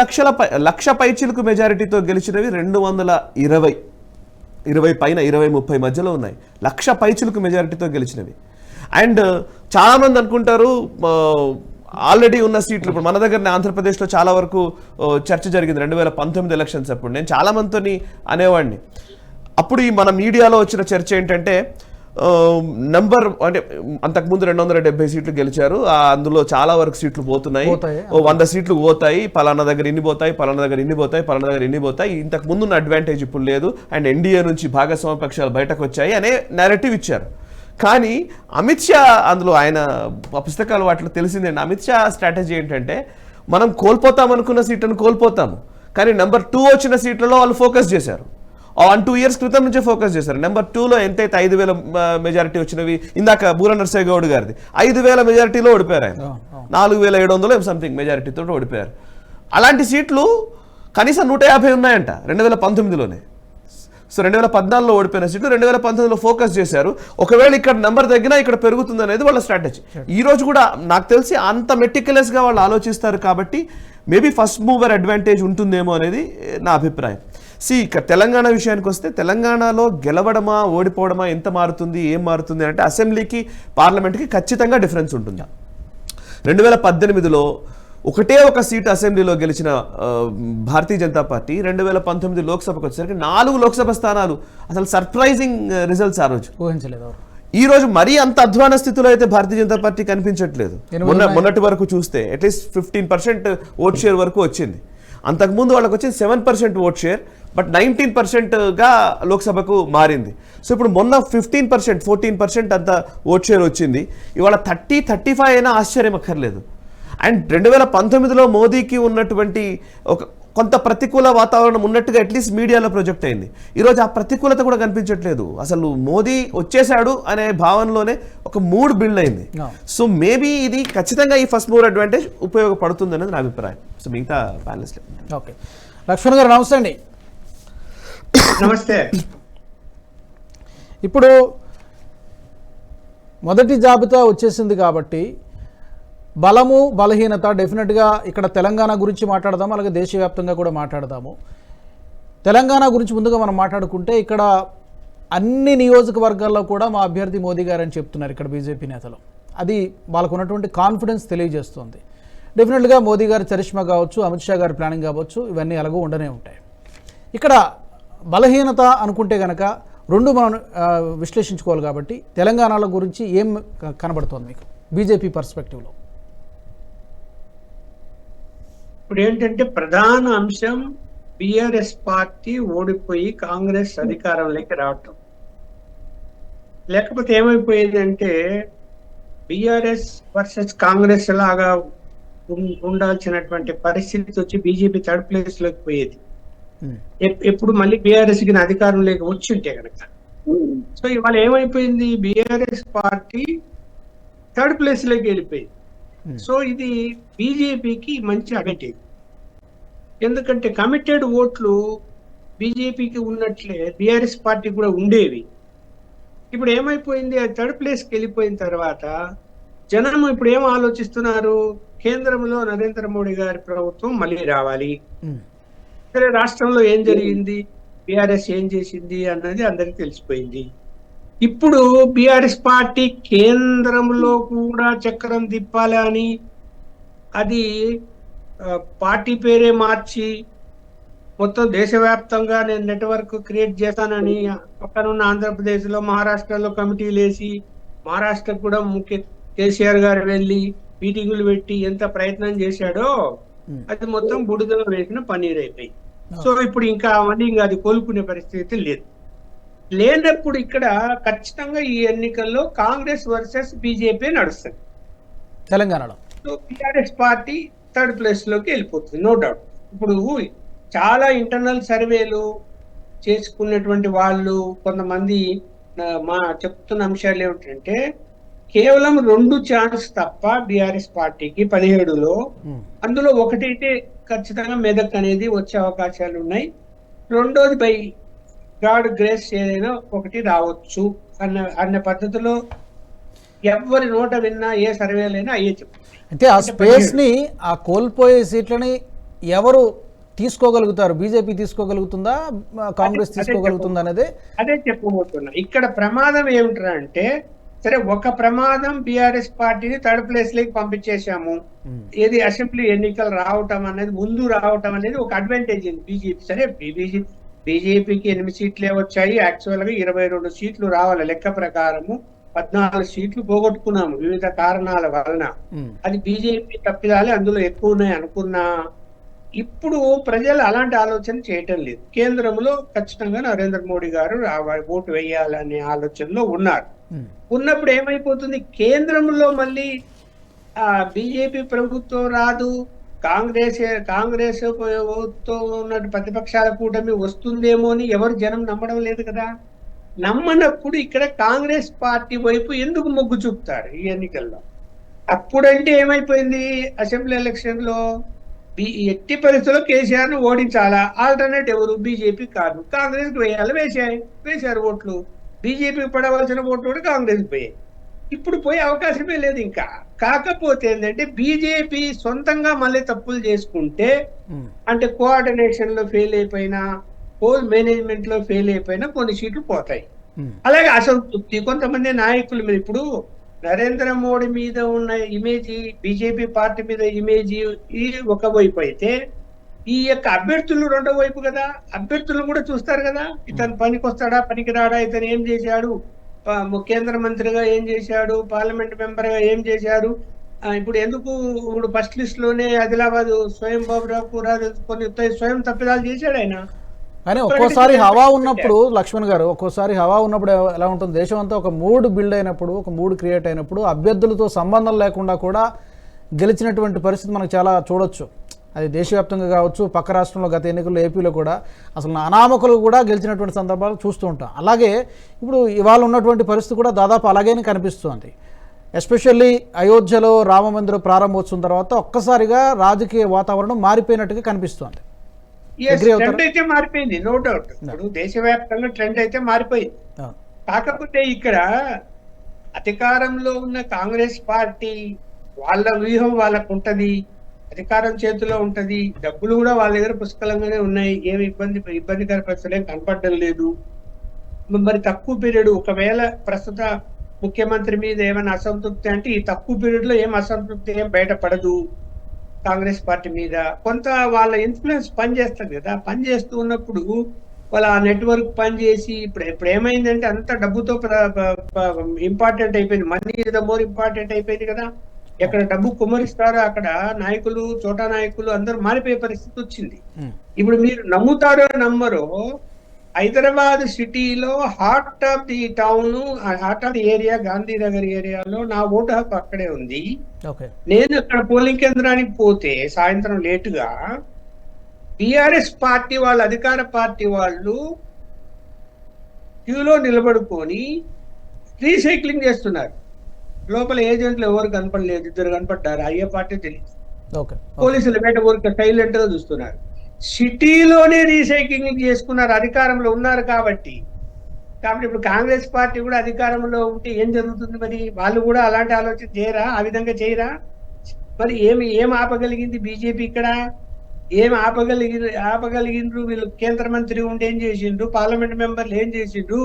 లక్ష పైచిలుకు మెజారిటీతో గెలిచినవి 220 పైన 20-30 మధ్యలో ఉన్నాయి. 1,00,000 పైచిలుకు మెజారిటీతో గెలిచినవి. అండ్ చాలామంది అనుకుంటారు ఆల్రెడీ ఉన్న సీట్లు ఇప్పుడు మన దగ్గర ఆంధ్రప్రదేశ్లో చాలా వరకు చర్చ జరిగింది 2019 ఎలక్షన్స్ అప్పుడు. నేను చాలా మందితో అనేవాడిని అప్పుడు మన మీడియాలో వచ్చిన చర్చ ఏంటంటే నంబర్ అంటే అంతకుముందు 270 సీట్లు గెలిచారు, అందులో చాలా వరకు సీట్లు పోతున్నాయి, 100 సీట్లు పోతాయి, పలానా దగ్గర ఇన్ని పోతాయి, పలానా దగ్గర ఇన్ని పోతాయి, పలానా దగ్గర ఇన్ని పోతాయి, ఇంతకు ముందు ఉన్న అడ్వాంటేజ్ ఇప్పుడు లేదు, అండ్ ఎన్డీఏ నుంచి భాగస్వామ్య పక్షాలు బయటకు వచ్చాయి అనే నేరేటివ్ ఇచ్చారు. కానీ అమిత్ షా అందులో ఆయన పుస్తకాలు వాటిలో తెలిసిందండి, అమిత్ షా స్ట్రాటజీ ఏంటంటే మనం కోల్పోతాం అనుకున్న సీట్లను కోల్పోతాము, కానీ నెంబర్ 2 వచ్చిన సీట్లలో వాళ్ళు ఫోకస్ చేశారు. 1-2 years క్రితం నుంచే ఫోకస్ చేశారు. నెంబర్ 2లో ఎంతైతే 5,000 మెజారిటీ వచ్చినవి, ఇందాక బూర నర్సయ్య గౌడ్ గారిది 5,000 మెజారిటీలో ఓడిపోయారు ఆయన, 4,700 సంథింగ్ మెజారిటీతో ఓడిపోయారు. అలాంటి సీట్లు కనీసం 150 ఉన్నాయంట 2019లోనే. సో 2014లో ఓడిపోయిన సీట్లు 2019లో ఫోకస్ చేశారు. ఒకవేళ ఇక్కడ నెంబర్ తగ్గినా ఇక్కడ పెరుగుతుంది అనేది వాళ్ళ స్ట్రాటజీ. ఈ రోజు కూడా నాకు తెలిసి అంత మెటిక్యులస్గా వాళ్ళు ఆలోచిస్తారు కాబట్టి మేబీ ఫస్ట్ మూవర్ అడ్వాంటేజ్ ఉంటుందేమో అనేది నా అభిప్రాయం. ఇక తెలంగాణ విషయానికి వస్తే తెలంగాణలో గెలవడమా ఓడిపోవడమా ఎంత మారుతుంది, ఏం మారుతుంది అంటే అసెంబ్లీకి పార్లమెంట్కి ఖచ్చితంగా డిఫరెన్స్ ఉంటుంది. 2018లో ఒకటే ఒక సీటు అసెంబ్లీలో గెలిచిన భారతీయ జనతా పార్టీ 2019 లోక్సభకు వచ్చేసరికి 4 లోక్సభ స్థానాలు, అసలు సర్ప్రైజింగ్ రిజల్ట్స్ ఆ రోజు ఊహించలేదు. ఈ రోజు మరీ అంత అధ్వాన స్థితిలో అయితే భారతీయ జనతా పార్టీ కనిపించట్లేదు. మొన్నటి వరకు చూస్తే అట్లీస్ట్ 15% ఓట్ షేర్ వరకు వచ్చింది. అంతకుముందు వాళ్ళకి వచ్చింది 7% ఓట్ షేర్, బట్ 19%గా లోక్సభకు మారింది. సో ఇప్పుడు మొన్న 15%, 14% అంత ఓట్ షేర్ వచ్చింది. ఇవాళ 30-35 అయినా ఆశ్చర్యం అక్కర్లేదు. అండ్ 2019లో మోదీకి ఉన్నటువంటి ఒక కొంత ప్రతికూల వాతావరణం ఉన్నట్టుగా అట్లీస్ట్ మీడియాలో ప్రొజెక్ట్ అయింది. ఈరోజు ఆ ప్రతికూలత కూడా కనిపించట్లేదు. అసలు మోదీ వచ్చేసాడు అనే భావనలోనే ఒక మూడ్ బిల్డ్ అయింది. సో మేబీ ఇది ఖచ్చితంగా ఈ ఫస్ట్ మూవర్ అడ్వాంటేజ్ ఉపయోగపడుతుంది అనేది నా అభిప్రాయం. సో మిగతా ప్యానలిస్ట్. ఓకే, లక్ష్మణ్ గారు నమస్తే అండి. నమస్తే. ఇప్పుడు మొదటి జాబితా వచ్చేసింది కాబట్టి బలము బలహీనత డెఫినెట్గా ఇక్కడ తెలంగాణ గురించి మాట్లాడదాము, అలాగే దేశవ్యాప్తంగా కూడా మాట్లాడదాము. తెలంగాణ గురించి ముందుగా మనం మాట్లాడుకుంటే ఇక్కడ అన్ని నియోజకవర్గాల్లో కూడా మా అభ్యర్థి మోదీ గారు అని చెప్తున్నారు ఇక్కడ బీజేపీ నేతలు. అది వాళ్ళకు ఉన్నటువంటి కాన్ఫిడెన్స్ తెలియజేస్తుంది. డెఫినెట్గా మోదీ గారి చరిష్మా కావచ్చు, అమిత్ షా గారి ప్లానింగ్ కావచ్చు, ఇవన్నీ అలాగూ ఉండనే ఉంటాయి. ఇక్కడ బలహీనత అనుకుంటే కనుక రెండు మనం విశ్లేషించుకోవాలి కాబట్టి తెలంగాణలో గురించి ఏం కనబడుతోంది మీకు బీజేపీ పర్స్పెక్టివ్లో? ఇప్పుడు ఏంటంటే ప్రధాన అంశం బిఆర్ఎస్ పార్టీ ఓడిపోయి కాంగ్రెస్ అధికారంలోకి రావటం. లేకపోతే ఏమైపోయేది బిఆర్ఎస్ వర్సెస్ కాంగ్రెస్ లాగా ఉండాల్సినటువంటి పరిస్థితి వచ్చి బీజేపీ థర్డ్ ప్లేస్ లోకి పోయేది. ఎప్పుడు మళ్ళీ బీఆర్ఎస్ కి అధికారంలోకి వచ్చి ఉంటే కనుక. సో ఇవాళ ఏమైపోయింది, బీఆర్ఎస్ పార్టీ థర్డ్ ప్లేస్ లోకి వెళ్ళిపోయింది. సో ఇది బీజేపీకి మంచి అడ్వాంటేజ్. ఎందుకంటే కమిటెడ్ ఓట్లు బీజేపీకి ఉన్నట్లే బీఆర్ఎస్ పార్టీ కూడా ఉండేవి. ఇప్పుడు ఏమైపోయింది, అది థర్డ్ ప్లేస్కి వెళ్ళిపోయిన తర్వాత జనం ఇప్పుడు ఏం ఆలోచిస్తున్నారు, కేంద్రంలో నరేంద్ర మోడీ గారి ప్రభుత్వం మళ్ళీ రావాలి. సరే, రాష్ట్రంలో ఏం జరిగింది, బీఆర్ఎస్ ఏం చేసింది అన్నది అందరికి తెలిసిపోయింది. ఇప్పుడు బీఆర్ఎస్ పార్టీ కేంద్రంలో కూడా చక్రం తిప్పాలి అని అది పార్టీ పేరే మార్చి మొత్తం దేశవ్యాప్తంగా నేను నెట్వర్క్ క్రియేట్ చేస్తానని పక్కనున్న ఆంధ్రప్రదేశ్ లో, మహారాష్ట్రలో కమిటీలు వేసి, మహారాష్ట్రకు కూడా ముఖ్య కేసీఆర్ గారు వెళ్ళి మీటింగులు పెట్టి ఎంత ప్రయత్నం చేశాడో అది మొత్తం బుడిదలో వేసిన పన్నీర్ అయిపోయి. సో ఇప్పుడు ఇంకా అవన్నీ ఇంకా అది కోలుకునే పరిస్థితి లేదు. లేనప్పుడు ఇక్కడ ఖచ్చితంగా ఈ ఎన్నికల్లో కాంగ్రెస్ వర్సెస్ బీజేపీ నడుస్తుంది తెలంగాణలో. So TRS party third place లోకి వెళ్ళిపోతుంది, నో డౌట్. ఇప్పుడు చాలా ఇంటర్నల్ సర్వేలు చేసుకున్నటువంటి వాళ్ళు కొంతమంది మా చెప్తున్న అంశాలు ఏమిటంటే, కేవలం 2 ఛాన్స్ తప్ప బీఆర్ఎస్ పార్టీకి 17లో, అందులో ఒకటైతే ఖచ్చితంగా మెదక్ అనేది వచ్చే అవకాశాలు ఉన్నాయి. రెండోది బై గాడ్ గ్రేస్ ఏదైనా ఒకటి రావచ్చు అన్న పద్ధతిలో ఎవరి నోట విన్నా ఏ సర్వేలైనా అయ్యే చెప్తుంది. అంటే ఆ స్పేస్ ని, ఆ కోల్పోయే సీట్లని ఎవరు తీసుకోగలుగుతారు? బీజేపీ తీసుకోగలుగుతుందా, కాంగ్రెస్ తీసుకోగలుగుతుందా అనేది అదే చెప్పబోతున్నా. ఇక్కడ ప్రమాదం ఏమిట్రా అంటే, సరే ఒక ప్రమాదం బీఆర్ఎస్ పార్టీని థర్డ్ ప్లేస్ లోకి పంపించేశాము. ఏది అసెంబ్లీ ఎన్నికలు రావటం అనేది, ముందు రావటం అనేది ఒక అడ్వాంటేజ్ బీజేపీ. సరే బీజేపీకి 8 సీట్లే వచ్చాయి, యాక్చువల్ గా 22 సీట్లు రావాలి లెక్క ప్రకారము. 14 సీట్లు పోగొట్టుకున్నాము వివిధ కారణాల వలన. అది బీజేపీ తప్పిదాలే అందులో ఎక్కువ ఉన్నాయి అనుకున్నా. ఇప్పుడు ప్రజలు అలాంటి ఆలోచన చేయటం లేదు. కేంద్రంలో ఖచ్చితంగా నరేంద్ర మోడీ గారు ఓటు వేయాలనే ఆలోచనలో ఉన్నారు. ఉన్నప్పుడు ఏమైపోతుంది, కేంద్రంలో మళ్ళీ బీజేపీ ప్రభుత్వం రాదు, కాంగ్రెస్ తో ఉన్న ప్రతిపక్షాల కూటమి వస్తుందేమో అని ఎవరు జనం నమ్మడం లేదు కదా. నమ్మనప్పుడు ఇక్కడ కాంగ్రెస్ పార్టీ వైపు ఎందుకు మొగ్గు చూపుతారు ఈ ఎన్నికల్లో? అప్పుడంటే ఏమైపోయింది, అసెంబ్లీ ఎలక్షన్ లో ఎట్టి పరిస్థితుల్లో కేసీఆర్ ను ఓడించాలా, ఆల్టర్నేట్ ఎవరు, బీజేపీ కాదు, కాంగ్రెస్ కి వేయాలి, వేశారు ఓట్లు. బీజేపీకి పడవలసిన ఓట్లు కూడా కాంగ్రెస్ పోయాయి. ఇప్పుడు పోయే అవకాశమే లేదు ఇంకా. కాకపోతే ఏంటంటే బీజేపీ సొంతంగా మళ్ళీ తప్పులు చేసుకుంటే, అంటే కోఆర్డినేషన్ లో ఫెయిల్ అయిపోయినా, పోల్ మేనేజ్మెంట్ లో ఫెయిల్ అయిపోయినా కొన్ని సీట్లు పోతాయి. అలాగే అసంతృప్తి కొంతమంది నాయకుల మీద, ఇప్పుడు నరేంద్ర మోడీ మీద ఉన్న ఇమేజ్, బీజేపీ పార్టీ మీద ఇమేజ్ ఇది ఒక వైపు అయితే, ఈ యొక్క అభ్యర్థులు రెండో వైపు కదా. అభ్యర్థులు కూడా చూస్తారు కదా, ఇతను పనికి వస్తాడా, పనికి రాడా, ఇతను ఏం చేశాడు, కేంద్ర మంత్రిగా ఏం చేశాడు, పార్లమెంట్ మెంబర్ గా ఏం చేశాడు. ఇప్పుడు ఎందుకు ఇప్పుడు ఫస్ట్ లిస్ట్ లోనే ఆదిలాబాద్ స్వయం బాబురావు కొన్ని స్వయం తప్పిదాలు చేశాడు ఆయన. కానీ ఒక్కోసారి హవా ఉన్నప్పుడు, లక్ష్మణ్ గారు, ఒక్కోసారి హవా ఉన్నప్పుడు ఎలా ఉంటుంది, దేశం అంతా ఒక మూడ్ బిల్డ్ అయినప్పుడు, ఒక మూడ్ క్రియేట్ అయినప్పుడు అభ్యర్థులతో సంబంధం లేకుండా కూడా గెలిచినటువంటి పరిస్థితి మనకు చాలా చూడొచ్చు. అది దేశవ్యాప్తంగా కావచ్చు, పక్క రాష్ట్రంలో గత ఎన్నికల్లో ఏపీలో కూడా అసలు అనామకులు కూడా గెలిచినటువంటి సందర్భాలు చూస్తూ ఉంటాం. అలాగే ఇప్పుడు ఇవాళ ఉన్నటువంటి పరిస్థితి కూడా దాదాపు అలాగే కనిపిస్తుంది. ఎస్పెషల్లీ అయోధ్యలో రామమందిర ప్రారంభోత్సవం తర్వాత ఒక్కసారిగా రాజకీయ వాతావరణం మారిపోయినట్టుగా కనిపిస్తోంది. ట్రెండ్ అయితే మారిపోయింది, నో డౌట్. ఇప్పుడు దేశవ్యాప్తంగా ట్రెండ్ అయితే మారిపోయింది. కాకపోతే ఇక్కడ అధికారంలో ఉన్న కాంగ్రెస్ పార్టీ వాళ్ళ వ్యూహం వాళ్ళకు ఉంటది, అధికారం చేతిలో ఉంటది, డబ్బులు కూడా వాళ్ళ దగ్గర పుష్కలంగానే ఉన్నాయి, ఏమి ఇబ్బందికర పరిస్థితులు ఏం కనపడడం లేదు. మరి తక్కువ పీరియడ్, ఒకవేళ ప్రస్తుత ముఖ్యమంత్రి మీద ఏమైనా అసంతృప్తి అంటే ఈ తక్కువ పీరియడ్ లో ఏం అసంతృప్తి ఏం బయటపడదు కాంగ్రెస్ పార్టీ మీద. కొంత వాళ్ళ ఇన్ఫ్లుయెన్స్ పనిచేస్తుంది కదా, పనిచేస్తూ ఉన్నప్పుడు వాళ్ళ నెట్వర్క్ పనిచేసి ఇప్పుడు ఏమైందంటే అంత డబ్బుతో ఇంపార్టెంట్ అయిపోయింది, money is the more important అయిపోయింది కదా. ఎక్కడ డబ్బు కుమ్మరిస్తారో అక్కడ నాయకులు, చోటా నాయకులు అందరూ మారిపోయే పరిస్థితి వచ్చింది. ఇప్పుడు మీరు నమ్ముతారో నమ్మరో, హైదరాబాద్ సిటీలో heart of the town, heart of the area Gandhinagar ఏరియాలో నా ఓటు హక్కు అక్కడే ఉంది. నేను అక్కడ పోలింగ్ కేంద్రానికి పోతే సాయంత్రం లేటుగా టిఆర్ఎస్ పార్టీ వాళ్ళు, అధికార పార్టీ వాళ్ళు క్యూలో నిలబడుకొని రీసైక్లింగ్ చేస్తున్నారు. లోపల ఏజెంట్లు ఎవరు కనపడలేదు, 2 కనపడ్డారు, అయ్యే పార్టీ తెలియదు. పోలీసులు బయట ఊరికి సైలెంట్ గా చూస్తున్నారు. సిటీలోనే రీసైక్లింగ్ చేసుకున్నారు, అధికారంలో ఉన్నారు కాబట్టి. కాబట్టి ఇప్పుడు కాంగ్రెస్ పార్టీ కూడా అధికారంలో ఉంటే ఏం జరుగుతుంది? మరి వాళ్ళు కూడా అలాంటి ఆలోచన చేయరా? ఆ విధంగా చేయరా? మరి ఏం ఆపగలిగింది బీజేపీ ఇక్కడ? ఏం ఆపగలిగిండ్రు వీళ్ళు? కేంద్ర మంత్రి ఉండి ఏం చేసిండ్రు? పార్లమెంట్ మెంబర్లు ఏం చేసిండ్రు?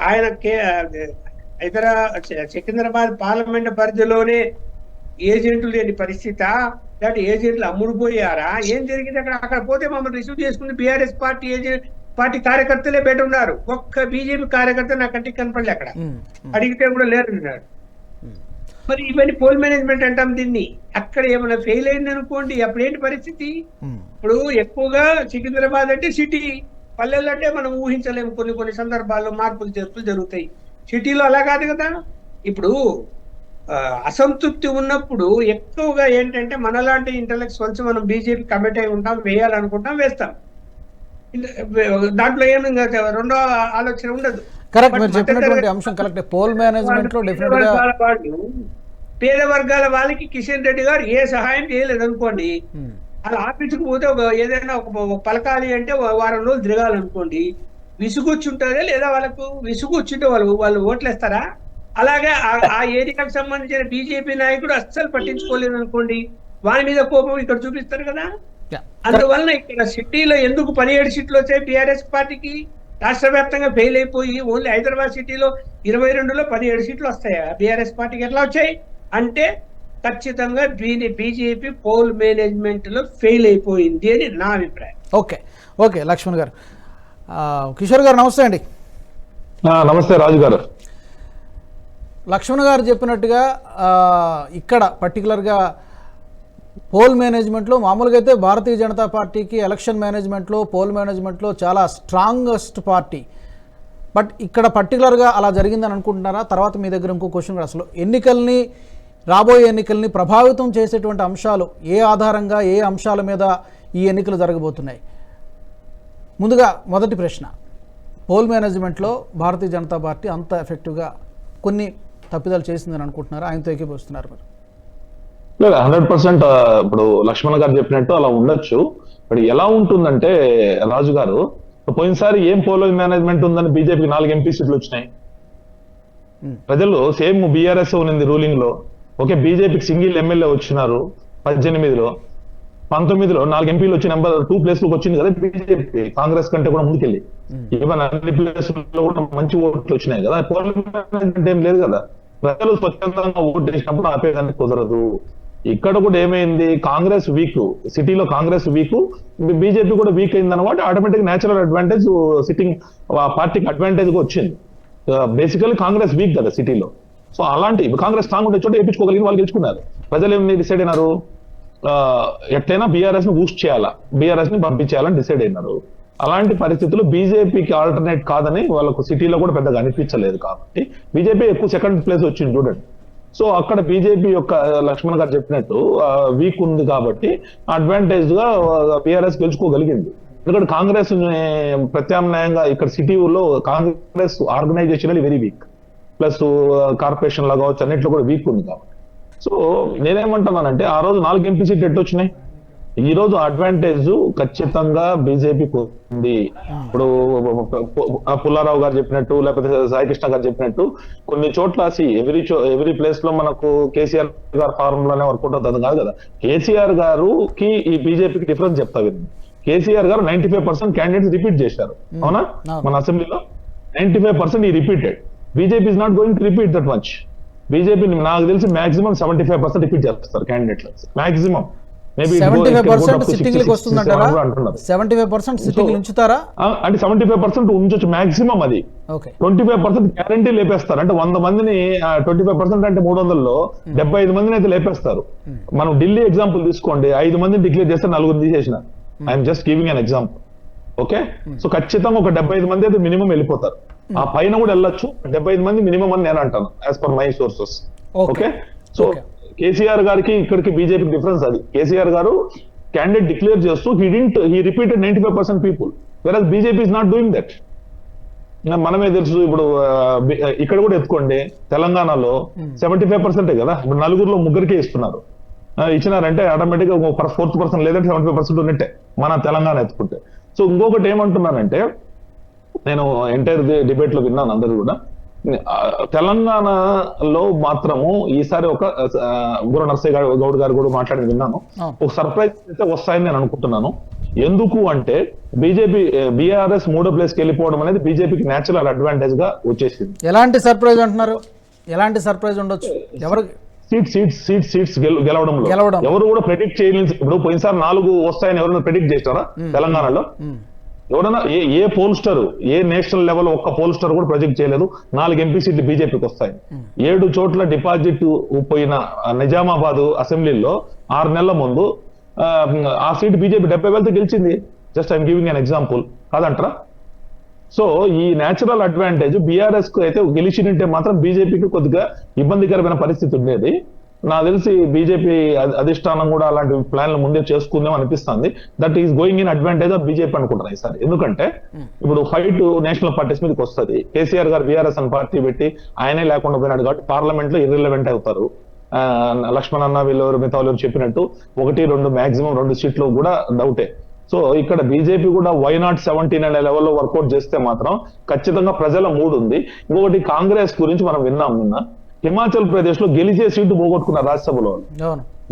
ఆయన సికింద్రాబాద్ పార్లమెంట్ పరిధిలోనే ఏజెంట్లు లేని పరిస్థితి, లేకపోతే ఏజెంట్లు అమ్ముడుపోయారా? ఏం జరిగింది అక్కడ? అక్కడ పోతే మమ్మల్ని రిసీవ్ చేసుకుని బీఆర్ఎస్ పార్టీ కార్యకర్తలే బయట ఉన్నారు. ఒక్క బీజేపీ కార్యకర్త నా కంటికి కనపడలే అక్కడ. అడిగితే కూడా లేరు అన్నాడు. మరి ఇవన్నీ పోల్ మేనేజ్మెంట్ అంటాం దీన్ని. అక్కడ ఏమైనా ఫెయిల్ అయింది అనుకోండి, అప్పుడు ఏంటి పరిస్థితి? ఇప్పుడు ఎక్కువగా సికింద్రాబాద్ అంటే సిటీ, పల్లెల్లో అంటే మనం ఊహించలేము. కొన్ని సందర్భాల్లో మార్పులు చేర్పులు జరుగుతాయి. సిటీలో అలా కాదు కదా. ఇప్పుడు అసంతృప్తి ఉన్నప్పుడు ఎక్కువగా ఏంటంటే మనలాంటి ఇంటలెక్చువల్స్ మనం బీజేపీ కమిట్ అయి ఉంటాం, వేయాలనుకుంటాం, వేస్తాం. దాంట్లో ఏమి రెండో ఆలోచన ఉండదు. కరెక్ట్, మీరు చెప్పినటువంటి అంశం కరెక్ట్. పోల్ మేనేజ్మెంట్ లో డెఫినెట్ గా పేద వర్గాల వాళ్ళకి కిషన్ రెడ్డి గారు ఏ సహాయం చేయలేదు అనుకోండి, అలా ఆఫీసుకు పోతే ఏదైనా ఒక పలకాలి అంటే వారం రోజులు తిరగాలనుకోండి, విసుగొచ్చుంటారే లేదా? వాళ్ళకు విసుగొచ్చుంటే వాళ్ళు ఓట్లేస్తారా? అలాగే ఆ ఏరియాకు సంబంధించిన బీజేపీ నాయకుడు అస్సలు పట్టించుకోలేదు అనుకోండి, వారి మీద కోపం ఇక్కడ చూపిస్తారు కదా. అందువలన ఇక్కడ సిటీలో ఎందుకు 17 సీట్లు వచ్చాయి బీఆర్ఎస్ పార్టీకి? రాష్ట్ర వ్యాప్తంగా ఫెయిల్ అయిపోయి ఓన్లీ హైదరాబాద్ సిటీలో 22లో 17 సీట్లు వస్తాయా బీఆర్ఎస్ పార్టీకి? ఎట్లా వచ్చాయి అంటే ఖచ్చితంగా బీజేపీ పోల్ మేనేజ్మెంట్ లో ఫెయిల్ అయిపోయింది అని నా అభిప్రాయం. ఓకే లక్ష్మణ్ గారు. కిషోర్ గారు నమస్తే అండి. నమస్తే రాజు గారు. లక్ష్మణ్ గారు చెప్పినట్టుగా ఇక్కడ పర్టికులర్గా పోల్ మేనేజ్మెంట్లో మామూలుగా అయితే భారతీయ జనతా పార్టీకి ఎలక్షన్ మేనేజ్మెంట్లో పోల్ మేనేజ్మెంట్లో చాలా స్ట్రాంగెస్ట్ పార్టీ. బట్ ఇక్కడ పర్టికులర్గా అలా జరిగిందని అనుకుంటున్నారా? తర్వాత మీ దగ్గర ఇంకో క్వశ్చన్ కూడా, అసలు రాబోయే ఎన్నికల్ని ప్రభావితం చేసేటువంటి అంశాలు ఏ ఆధారంగా, ఏ అంశాల మీద ఈ ఎన్నికలు జరగబోతున్నాయి? ముందుగా మొదటి ప్రశ్న, పోల్ మేనేజ్మెంట్లో భారతీయ జనతా పార్టీ అంత ఎఫెక్టివ్గా కొన్ని తప్పిదాలు చేసిందని అనుకుంటున్నారా? ఆయనతో ఏకీభవిస్తున్నారు మీరు? 100% ఇప్పుడు లక్ష్మణ్ గారు చెప్పినట్టు అలా ఉండొచ్చు. బట్ ఎలా ఉంటుందంటే రాజు గారు, పోయినసారి ఏం పోల్ మేనేజ్మెంట్ ఉందని బీజేపీకి 4 ఎంపీ సీట్లు వచ్చినాయి. ప్రజలు సేమ్ బీఆర్ఎస్ ఉన్నింది రూలింగ్ లో, ఓకే, బీజేపీకి సింగిల్ ఎమ్మెల్యే వచ్చినారు 18లో. 19లో 4 ఎంపీలు వచ్చి నెంబర్ 2 ప్లేస్ లోకి వచ్చింది కదా బీజేపీ, కాంగ్రెస్ కంటే కూడా ముందుకెళ్ళి. ఈవెన్ అన్ని ప్లేస్ లో కూడా మంచి ఓట్లు వచ్చినాయి కదా. పోల్ మేనేజ్మెంట్ ఏం లేదు కదా. ప్రజలు స్వచ్ఛందంగా ఓటు వేసినప్పుడు ఆపేదానికి కుదరదు. ఇక్కడ కూడా ఏమైంది, కాంగ్రెస్ వీక్, సిటీలో కాంగ్రెస్ వీక్, బీజేపీ కూడా వీక్ అయింది అనమాట. ఆటోమేటిక్ నేచురల్ అడ్వాంటేజ్ సిట్టింగ్ పార్టీకి అడ్వాంటేజ్ వచ్చింది. బేసికల్లీ కాంగ్రెస్ వీక్ కదా సిటీలో. సో అలాంటి కాంగ్రెస్ స్ట్రాంగ్ ఉండే చోట వేయించుకోగలిగిన వాళ్ళు గెలుచుకున్నారు. ప్రజలు ఏమి డిసైడ్ అయినారు, ఎట్లయినా బీఆర్ఎస్ ని బూస్ట్ చేయాలా, బీఆర్ఎస్ ని పంపించేయాలని డిసైడ్ అయినారు. అలాంటి పరిస్థితుల్లో బీజేపీకి ఆల్టర్నేట్ కాదని వాళ్ళకు సిటీలో కూడా పెద్దగా అనిపించలేదు. కాబట్టి బీజేపీ ఎక్కువ సెకండ్ ప్లేస్ వచ్చింది చూడండి. సో అక్కడ బీజేపీ యొక్క లక్ష్మణ్ గారు చెప్పినట్టు వీక్ ఉంది కాబట్టి అడ్వాంటేజ్ గా బీఆర్ఎస్ గెలుచుకోగలిగింది. ఎందుకంటే కాంగ్రెస్ ప్రత్యామ్నాయంగా ఇక్కడ సిటీలో Congress organisation very weak, plus corporation లా కావచ్చు అన్నింటిలో కూడా వీక్ ఉంది కాబట్టి. సో నేనేమంటున్నానంటే ఆ రోజు 4 ఎంపీ సీట్లు ఎట్టు వచ్చినాయి, ఈ రోజు అడ్వాంటేజ్ ఖచ్చితంగా బీజేపీకి ఉంది. ఇప్పుడు పుల్లారావు గారు చెప్పినట్టు, లేకపోతే సాయికృష్ణ గారు చెప్పినట్టు కొన్ని చోట్ల ఎవ్రీ ప్లేస్ లో మనకు కేసీఆర్ గారు ఫార్ములానే వర్కౌట్ అవుతుంది కాదు కదా. కేసీఆర్ గారుకి ఈ బీజేపీకి డిఫరెన్స్ చెప్తా వింది. కేసీఆర్ గారు 95% క్యాండిడేట్స్ రిపీట్ చేశారు, అవునా? మన అసెంబ్లీలో 95% ఈ repeated. BJP is not going to repeat that much. BJP నాకు తెలిసి మాక్సిమం 75% రిపీట్ చేస్తారు క్యాండిడేట్లు, మాక్సిమం. 75% సిట్టింగ్లకు వస్తుందంటారా? 75% సిట్టింగ్లు ఉంచుతారా అంటే 75% ఉంచొచ్చు మాక్సిమం. అది 25% గ్యారంటీ లేపేస్తారు. అంటే 100 మందిని 25% అంటే 300లో 75 మందిని అయితే లేపేస్తారు. మనం ఢిల్లీ ఎగ్జాంపుల్ తీసుకోండి, 5 మందిని డిక్లేర్ చేస్తే 4 తీసేసిన. I'm just giving an example, okay? So ఖచ్చితంగా ఒక 75 మంది అయితే మినిమం వెళ్ళిపోతారు. ఆ పైన కూడా వెళ్ళొచ్చు, 75 మంది మినిమం అని నేను అంటాను as per my sources, okay? So KCR గారికి ఇక్కడికి బీజేపీకి డిఫరెన్స్ అది. కేసీఆర్ గారు క్యాండిడేట్ డిక్లేర్ చేస్తూ he repeated 95% people, versus BJP is not doing that. మనమే తెలుసు. ఇప్పుడు ఇక్కడ కూడా ఎత్తుకోండి, తెలంగాణలో 75% కదా, ఇప్పుడు 4గురిలో 3 ఇస్తున్నారు. ఇచ్చినారంటే ఆటోమేటిక్ గా 4th పర్సన్ లేదంటే 75% ఉన్నట్టే మన తెలంగాణ ఎత్తుకుంటే. సో ఇంకొకటి ఏమంటున్నానంటే నేను ఎంటైర్ డిబేట్ లో విన్నాను అందరు కూడా. ఆ, తెలంగాణలో మాత్రము ఈసారి ఒక గురు నరసయ్య గౌడ్ గారు కూడా మాట్లాడి విన్నాను. ఒక సర్ప్రైజ్ అయితే వస్తాయని నేను అనుకుంటున్నాను. ఎందుకు అంటే బీఆర్ఎస్ 3వ ప్లేస్ కి వెళ్ళిపోవడం అనేది బీజేపీకి నేచురల్ అడ్వాంటేజ్ గా వచ్చేసింది. ఎలాంటి సర్ప్రైజ్ అంటున్నారు? ఎలాంటి సర్ప్రైజ్ ఉండొచ్చు? ఎవరికి సీట్స్ గెలవడంలో ఎవరు కూడా ప్రెడిక్ట్ చేయలేదు. ఇప్పుడు పోయినసారి 4 వస్తాయని ఎవరైనా ప్రెడిక్ట్ చేస్తారా తెలంగాణలో? ఎవరైనా ఏ పోల్స్టర్, ఏ నేషనల్ లెవెల్ ఒక్క పోల్స్టర్ కూడా ప్రొజెక్ట్ చేయలేదు 4 ఎంపీ సీట్లు బీజేపీకి వస్తాయి. 7 చోట్ల డిపాజిట్ పోయిన నిజామాబాద్ అసెంబ్లీలో 6 నెలల ముందు ఆ సీట్ బీజేపీ 70,000తో గెలిచింది. Just I'm giving an example, కాదంటారా? సో ఈ నేచురల్ అడ్వాంటేజ్ బీఆర్ఎస్ కు అయితే గెలిచినంటే మాత్రం బీజేపీకి కొద్దిగా ఇబ్బందికరమైన పరిస్థితి ఉండేది. నాకు తెలిసి బీజేపీ అధిష్టానం కూడా అలాంటి ప్లాన్లు ముందే చేసుకుందాం అనిపిస్తుంది. That is going in advantage of BJP అనుకుంటున్నాయి ఈసారి. ఎందుకంటే ఇప్పుడు ఫైట్ నేషనల్ పార్టీస్ మీదకి వస్తుంది. కేసీఆర్ గారు బీఆర్ఎస్ అని పార్టీ పెట్టి ఆయనే లేకుండా పోయినాడు కాబట్టి పార్లమెంట్ లో ఇర్రిలవెంట్ అవుతారు. లక్ష్మణ్ అన్న వీళ్ళెవరు మిగతా వాళ్ళు చెప్పినట్టు 1-2 మాక్సిమం 2 సీట్లు కూడా డౌటే. సో ఇక్కడ బీజేపీ కూడా వై నాట్ 17 అనే లెవెల్లో వర్కౌట్ చేస్తే మాత్రం ఖచ్చితంగా ప్రజల మూడ్ ఉంది. ఇంకొకటి కాంగ్రెస్ గురించి మనం విన్నాం నిన్న. హిమాచల్ ప్రదేశ్ లో గెలిచే సీటు పోగొట్టుకున్న రాజ్యసభలో.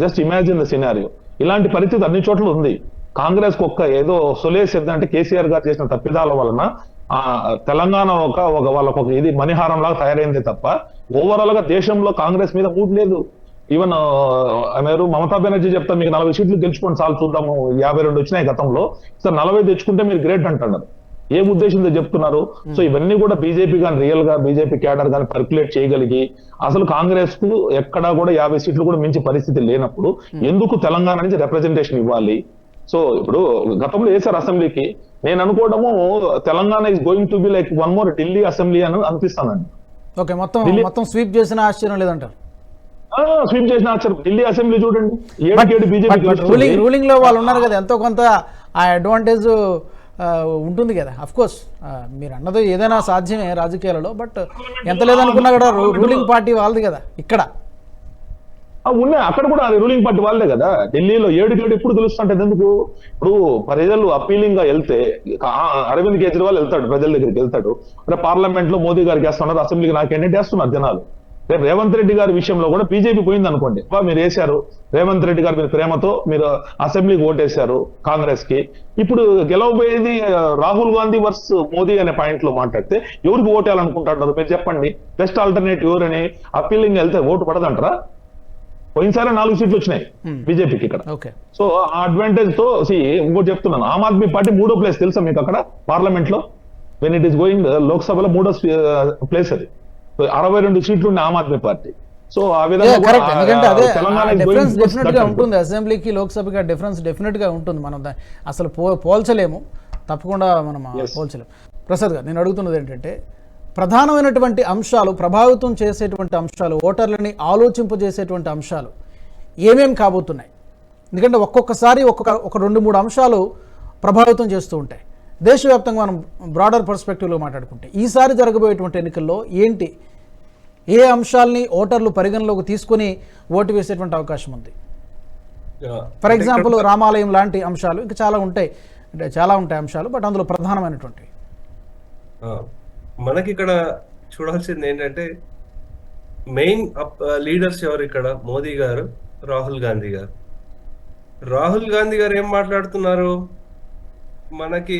Just imagine the scenario. ఇలాంటి పరిస్థితి అన్ని చోట్ల ఉంది. కాంగ్రెస్ కు ఒక్క ఏదో సొలేస్ ఏంటంటే కేసీఆర్ గారు చేసిన తప్పిదాల వలన తెలంగాణ వాళ్ళకు ఒక ఇది మణిహారం లాగా తయారైంది తప్ప ఓవరాల్ గా దేశంలో కాంగ్రెస్ మీద మూడ్ లేదు. ఈవెన్ మీరు మమతా బెనర్జీ చెప్తా మీకు 40 సీట్లు గెలుచుకోండి చాలు చూద్దాము, 52 వచ్చినాయి గతంలో, సార్ 40 తెచ్చుకుంటే మీరు గ్రేట్ అంటున్నారు. ఏ ఉద్దేశంతో చెప్తున్నారు? సో ఇవన్నీ కూడా బీజేపీ కానీ రియల్ గా బీజేపీ క్యాడర్ కానీ పర్క్యులేట్ చేయగలిగి అసలు కాంగ్రెస్ కు ఎక్కడా కూడా 50 సీట్లు కూడా మించి పరిస్థితి లేనప్పుడు ఎందుకు తెలంగాణ నుంచి రిప్రజెంటేషన్ ఇవ్వాలి? సో ఇప్పుడు గతంలో వేశారు అసెంబ్లీకి. నేను అనుకోవడము Telangana is going to be like 1 more Delhi assembly అని అనిపిస్తానండి. ఓకే, మొత్తం స్వీప్ చేసిన ఆశ్చర్యం లేదంటారు. స్వీప్ చేసిన ఆశ్చర్యం. ఢిల్లీ అసెంబ్లీ చూడండి, 7 బీజేపీ రూలింగ్ లో వాళ్ళు ఉన్నారు కదా, ఎంతో కొంత ఆ అడ్వాంటేజ్ ఉంటుంది కదా. అఫ్ కోర్స్ మీరు అన్నది ఏదైనా సాధ్యమే రాజకీయాలలో, బట్ ఎంత లేదనుకున్నా కూడా రూలింగ్ పార్టీ వాళ్ళది కదా. ఇక్కడ ఉన్నాయి, అక్కడ కూడా రూలింగ్ పార్టీ వాళ్ళే కదా. ఢిల్లీలో 7 ఎప్పుడు తెలుస్తుంటది ఎందుకు? ఇప్పుడు ప్రజలు అపీలింగ్ గా వెళ్తే అరవింద్ కేజ్రీవాల్ వెళ్తాడు, ప్రజల దగ్గరికి వెళ్తాడు, పార్లమెంట్ లో మోదీ గారికి వేస్తున్నారు, అసెంబ్లీకి నాకేంటంటే వేస్తున్నారు జనాలు. రేపు రేవంత్ రెడ్డి గారి విషయంలో కూడా బీజేపీ పోయింది అనుకోండి, మీరు వేశారు రేవంత్ రెడ్డి గారు, మీరు ప్రేమతో మీరు అసెంబ్లీకి ఓటేశారు కాంగ్రెస్ కి. ఇప్పుడు గెలవబోయేది రాహుల్ గాంధీ వర్సెస్ మోదీ అనే పాయింట్ లో మాట్లాడితే ఎవరికి ఓటేయాలనుకుంటున్నారు మీరు చెప్పండి? బెస్ట్ ఆల్టర్నేటివ్ ఎవరని అపీలింగ్ వెళ్తే ఓటు పడదంటారా? పోయినసారి 4 సీట్లు వచ్చినాయి బీజేపీకి ఇక్కడ. సో ఆ అడ్వాంటేజ్ తో ఇంకోటి చెప్తున్నాను, ఆమ్ ఆద్మీ పార్టీ 3వ ప్లేస్ తెలుసా మీకు అక్కడ పార్లమెంట్ లో? వెన్ ఇట్ ఈస్ గోయింగ్ లోక్సభలో 3వ ప్లేస్ అది. 62 సీట్లు ఉండే ఆమ్ ఆద్మీ పార్టీ. సో ఆ విధంగా డిఫరెన్స్ డెఫినెట్ గా ఉంటుంది. అసెంబ్లీకి లోక్సభకి డిఫరెన్స్ డెఫినెట్ గా ఉంటుంది. మనం అసలు పోల్చలేము, తప్పకుండా మనం పోల్చలేము. ప్రసాద్ గారు, నేను అడుగుతున్నది ఏంటంటే ప్రధానమైనటువంటి అంశాలు, ప్రభావితం చేసేటువంటి అంశాలు, ఓటర్లని ఆలోచింపజేసేటువంటి అంశాలు ఏమేమి కాబోతున్నాయి? ఎందుకంటే ఒక్కొక్కసారి ఒక 2-3 అంశాలు ప్రభావితం చేస్తూ ఉంటాయి. దేశవ్యాప్తంగా మనం బ్రాడర్ పర్స్పెక్టివ్లో మాట్లాడుకుంటే ఈసారి జరగబోయేటువంటి ఎన్నికల్లో ఏంటి, ఏ అంశాలని ఓటర్లు పరిగణలోకి తీసుకుని ఓటు వేసేటువంటి అవకాశం ఉంది? ఫర్ ఎగ్జాంపుల్ రామాలయం లాంటి అంశాలు, ఇంకా చాలా ఉంటాయి అంశాలు, బట్ అందులో ప్రధానమైనటువంటి మనకి ఇక్కడ చూడాల్సింది ఏంటంటే మెయిన్ లీడర్స్ ఎవరు ఇక్కడ? మోదీ గారు, రాహుల్ గాంధీ గారు. రాహుల్ గాంధీ గారు ఏం మాట్లాడుతున్నారు? మనకి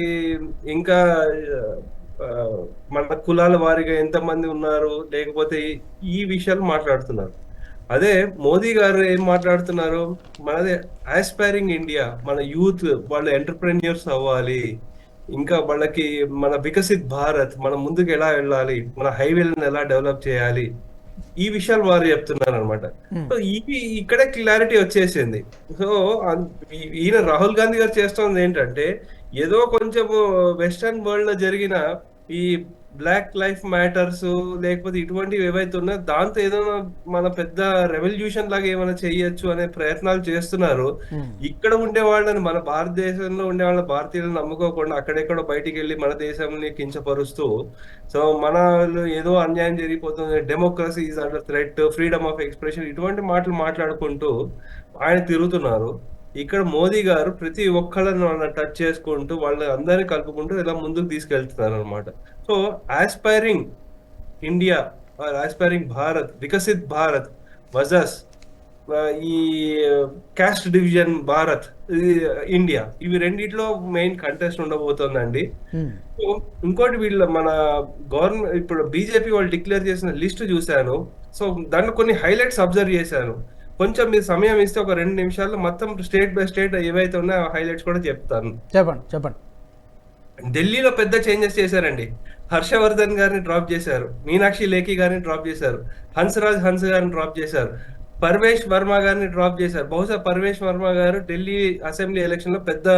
ఇంకా మన కులాల వారిగా ఎంతమంది ఉన్నారు, లేకపోతే ఈ విషయాలు మాట్లాడుతున్నారు. అదే మోదీ గారు ఏం మాట్లాడుతున్నారు? మనది ఆస్పైరింగ్ ఇండియా, మన యూత్ వాళ్ళు ఎంటర్ప్రెన్యూర్స్ అవ్వాలి, ఇంకా వాళ్ళకి మన వికసిత్ భారత్, మనం ముందుకు ఎలా వెళ్ళాలి, మన హైవేలను ఎలా డెవలప్ చేయాలి, ఈ విషయాలు వారు చెప్తున్నారు అనమాట. సో ఇక్కడే క్లారిటీ వచ్చేసింది. సో ఈయన రాహుల్ గాంధీ గారు చేస్తుంది ఏంటంటే ఏదో కొంచెం వెస్టర్న్ వరల్డ్ లో జరిగిన ఈ బ్లాక్ లైఫ్ మ్యాటర్స్ లేకపోతే ఇటువంటివి ఏవైతే ఉన్నాయో దాంతో ఏదైనా మన పెద్ద రెవల్యూషన్ లాగా ఏమైనా చేయొచ్చు అనే ప్రయత్నాలు చేస్తున్నారు. ఇక్కడ ఉండే వాళ్ళని, మన భారతదేశంలో ఉండే వాళ్ళ భారతీయులను నమ్ముకోకుండా అక్కడెక్కడో బయటికి వెళ్ళి మన దేశాన్ని కించపరుస్తూ, సో మన ఏదో అన్యాయం జరిగిపోతుంది, democracy is under threat, freedom of expression, ఇటువంటి మాటలు మాట్లాడుకుంటూ ఆయన తిరుగుతున్నారు. ఇక్కడ మోదీ గారు ప్రతి ఒక్కళ్ళని టచ్ చేసుకుంటూ వాళ్ళని అందరినీ కలుపుకుంటూ ఇలా ముందుకు తీసుకెళ్తున్నారు అనమాట. So aspiring India, aspiring Bharat, Viksit Bharat వజస్ ఈ క్యాస్ట్ డివిజన్ భారత్ ఇండియా, ఇవి రెండిట్లో మెయిన్ కంటెస్ట్ ఉండబోతోందండి. సో ఇంకోటి మన గవర్నమెంట్ ఇప్పుడు బీజేపీ వాళ్ళు డిక్లేర్ చేసిన లిస్ట్ చూశాను. సో దాంట్లో కొన్ని హైలైట్స్ అబ్జర్వ్ చేశాను. కొంచెం మీరు సమయం ఇస్తే ఒక 2 నిమిషాల్లో మొత్తం స్టేట్ బై స్టేట్ ఏవైతే ఉన్నాయో హైలైట్స్ కూడా చెప్తాను. చెప్పండి. ఢిల్లీలో పెద్ద చేంజెస్ చేశారండి. హర్షవర్ధన్ గారిని డ్రాప్ చేశారు, మీనాక్షి లేఖి గారిని డ్రాప్ చేశారు, హన్స్ గారిని డ్రాప్ చేశారు, పర్వేష్ వర్మ గారిని డ్రాప్ చేశారు. బహుశా పర్వేష్ వర్మ గారు ఢిల్లీ అసెంబ్లీ ఎలక్షన్ లో పెద్ద